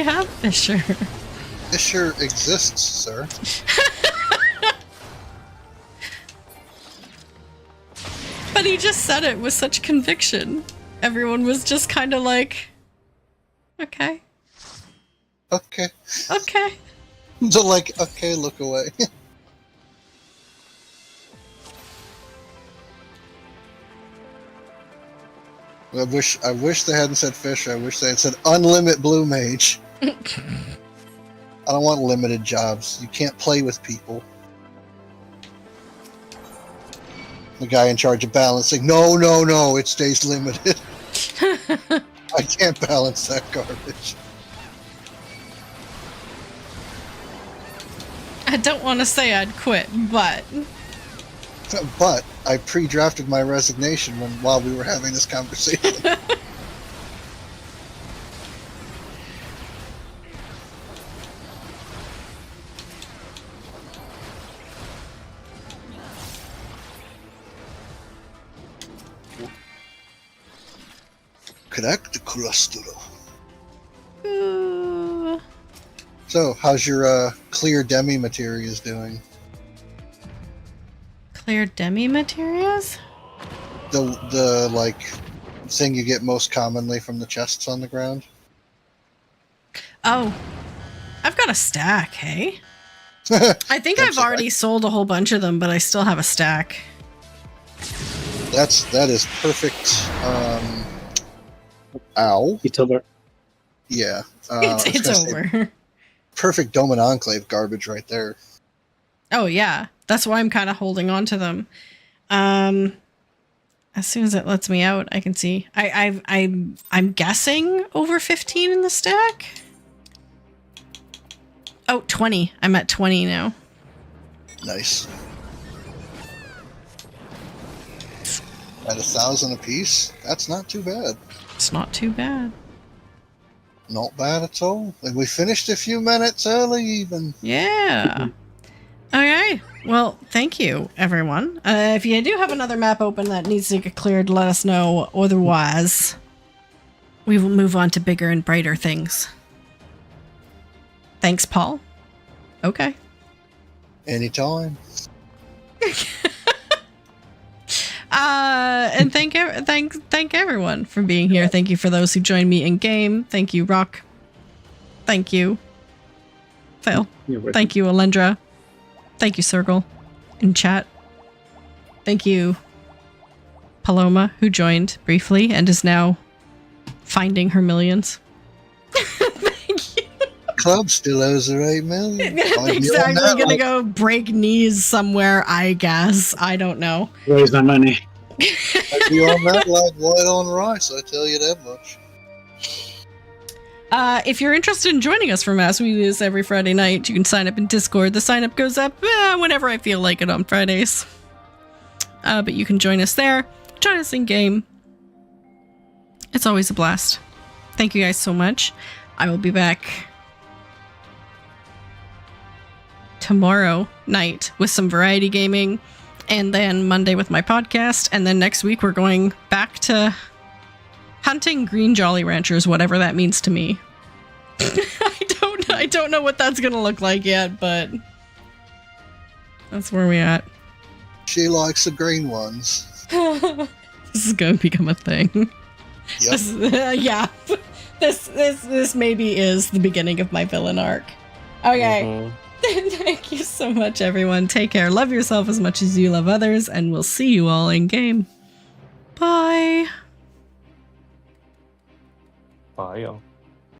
have Fisher. Fisher exists, sir. And he just said it with such conviction. Everyone was just kind of like, okay. Okay. Okay. So like, okay, look away. I wish they hadn't said fish. I wish they had said unlimited blue mage. I don't want limited jobs. You can't play with people. The guy in charge of balancing. No, it stays limited. I can't balance that garbage. I don't want to say I'd quit, but... But I pre-drafted my resignation while we were having this conversation. Connect the cluster. So, how's your clear demi materials doing? Clear demi materials? The like thing you get most commonly from the chests on the ground? Oh. I've got a stack, hey? I think I've already sold a whole bunch of them, but I still have a stack. That is perfect. Ow. It's over. Yeah. It's over. Perfect Dome and Enclave garbage right there. Oh yeah, that's why I'm kind of holding on to them. As soon as it lets me out, I can see. I'm guessing over 15 in the stack. Oh, 20. I'm at 20 now. Nice. At 1,000 apiece, that's not too bad. It's not too bad. Not bad at all. And we finished a few minutes early, even. Yeah. Okay. Well, thank you, everyone. If you do have another map open that needs to get cleared, let us know. Otherwise, we will move on to bigger and brighter things. Thanks, Paul. Okay. Anytime. And thank everyone for being here. Thank you for those who joined me in game. Thank you, Rock. Thank you, Phil. Thank you, Alendra. Thank you, Circle, in chat. Thank you, Paloma, who joined briefly and is now finding her millions. Thank you. Club still owes her 8 million. Exactly, gonna go break knees somewhere, I guess. I don't know. Where's my money? I'd be on that like white on rice, I tell you that much. If you're interested in joining us for Mass, we do this every Friday night. You can sign up in Discord. The sign up goes up whenever I feel like it on Fridays. But you can join us there. Join us in game. It's always a blast. Thank you guys so much. I will be back tomorrow night with some variety gaming, and then Monday with my podcast, and then next week we're going back to hunting green Jolly Ranchers, whatever that means to me. I don't know what that's gonna look like yet, but that's where we're at. She likes the green ones. This is gonna become a thing. Yep. Yeah. This maybe is the beginning of my villain arc. Okay. Thank you so much, everyone. Take care. Love yourself as much as you love others, and we'll see you all in game. Bye. Bye, y'all.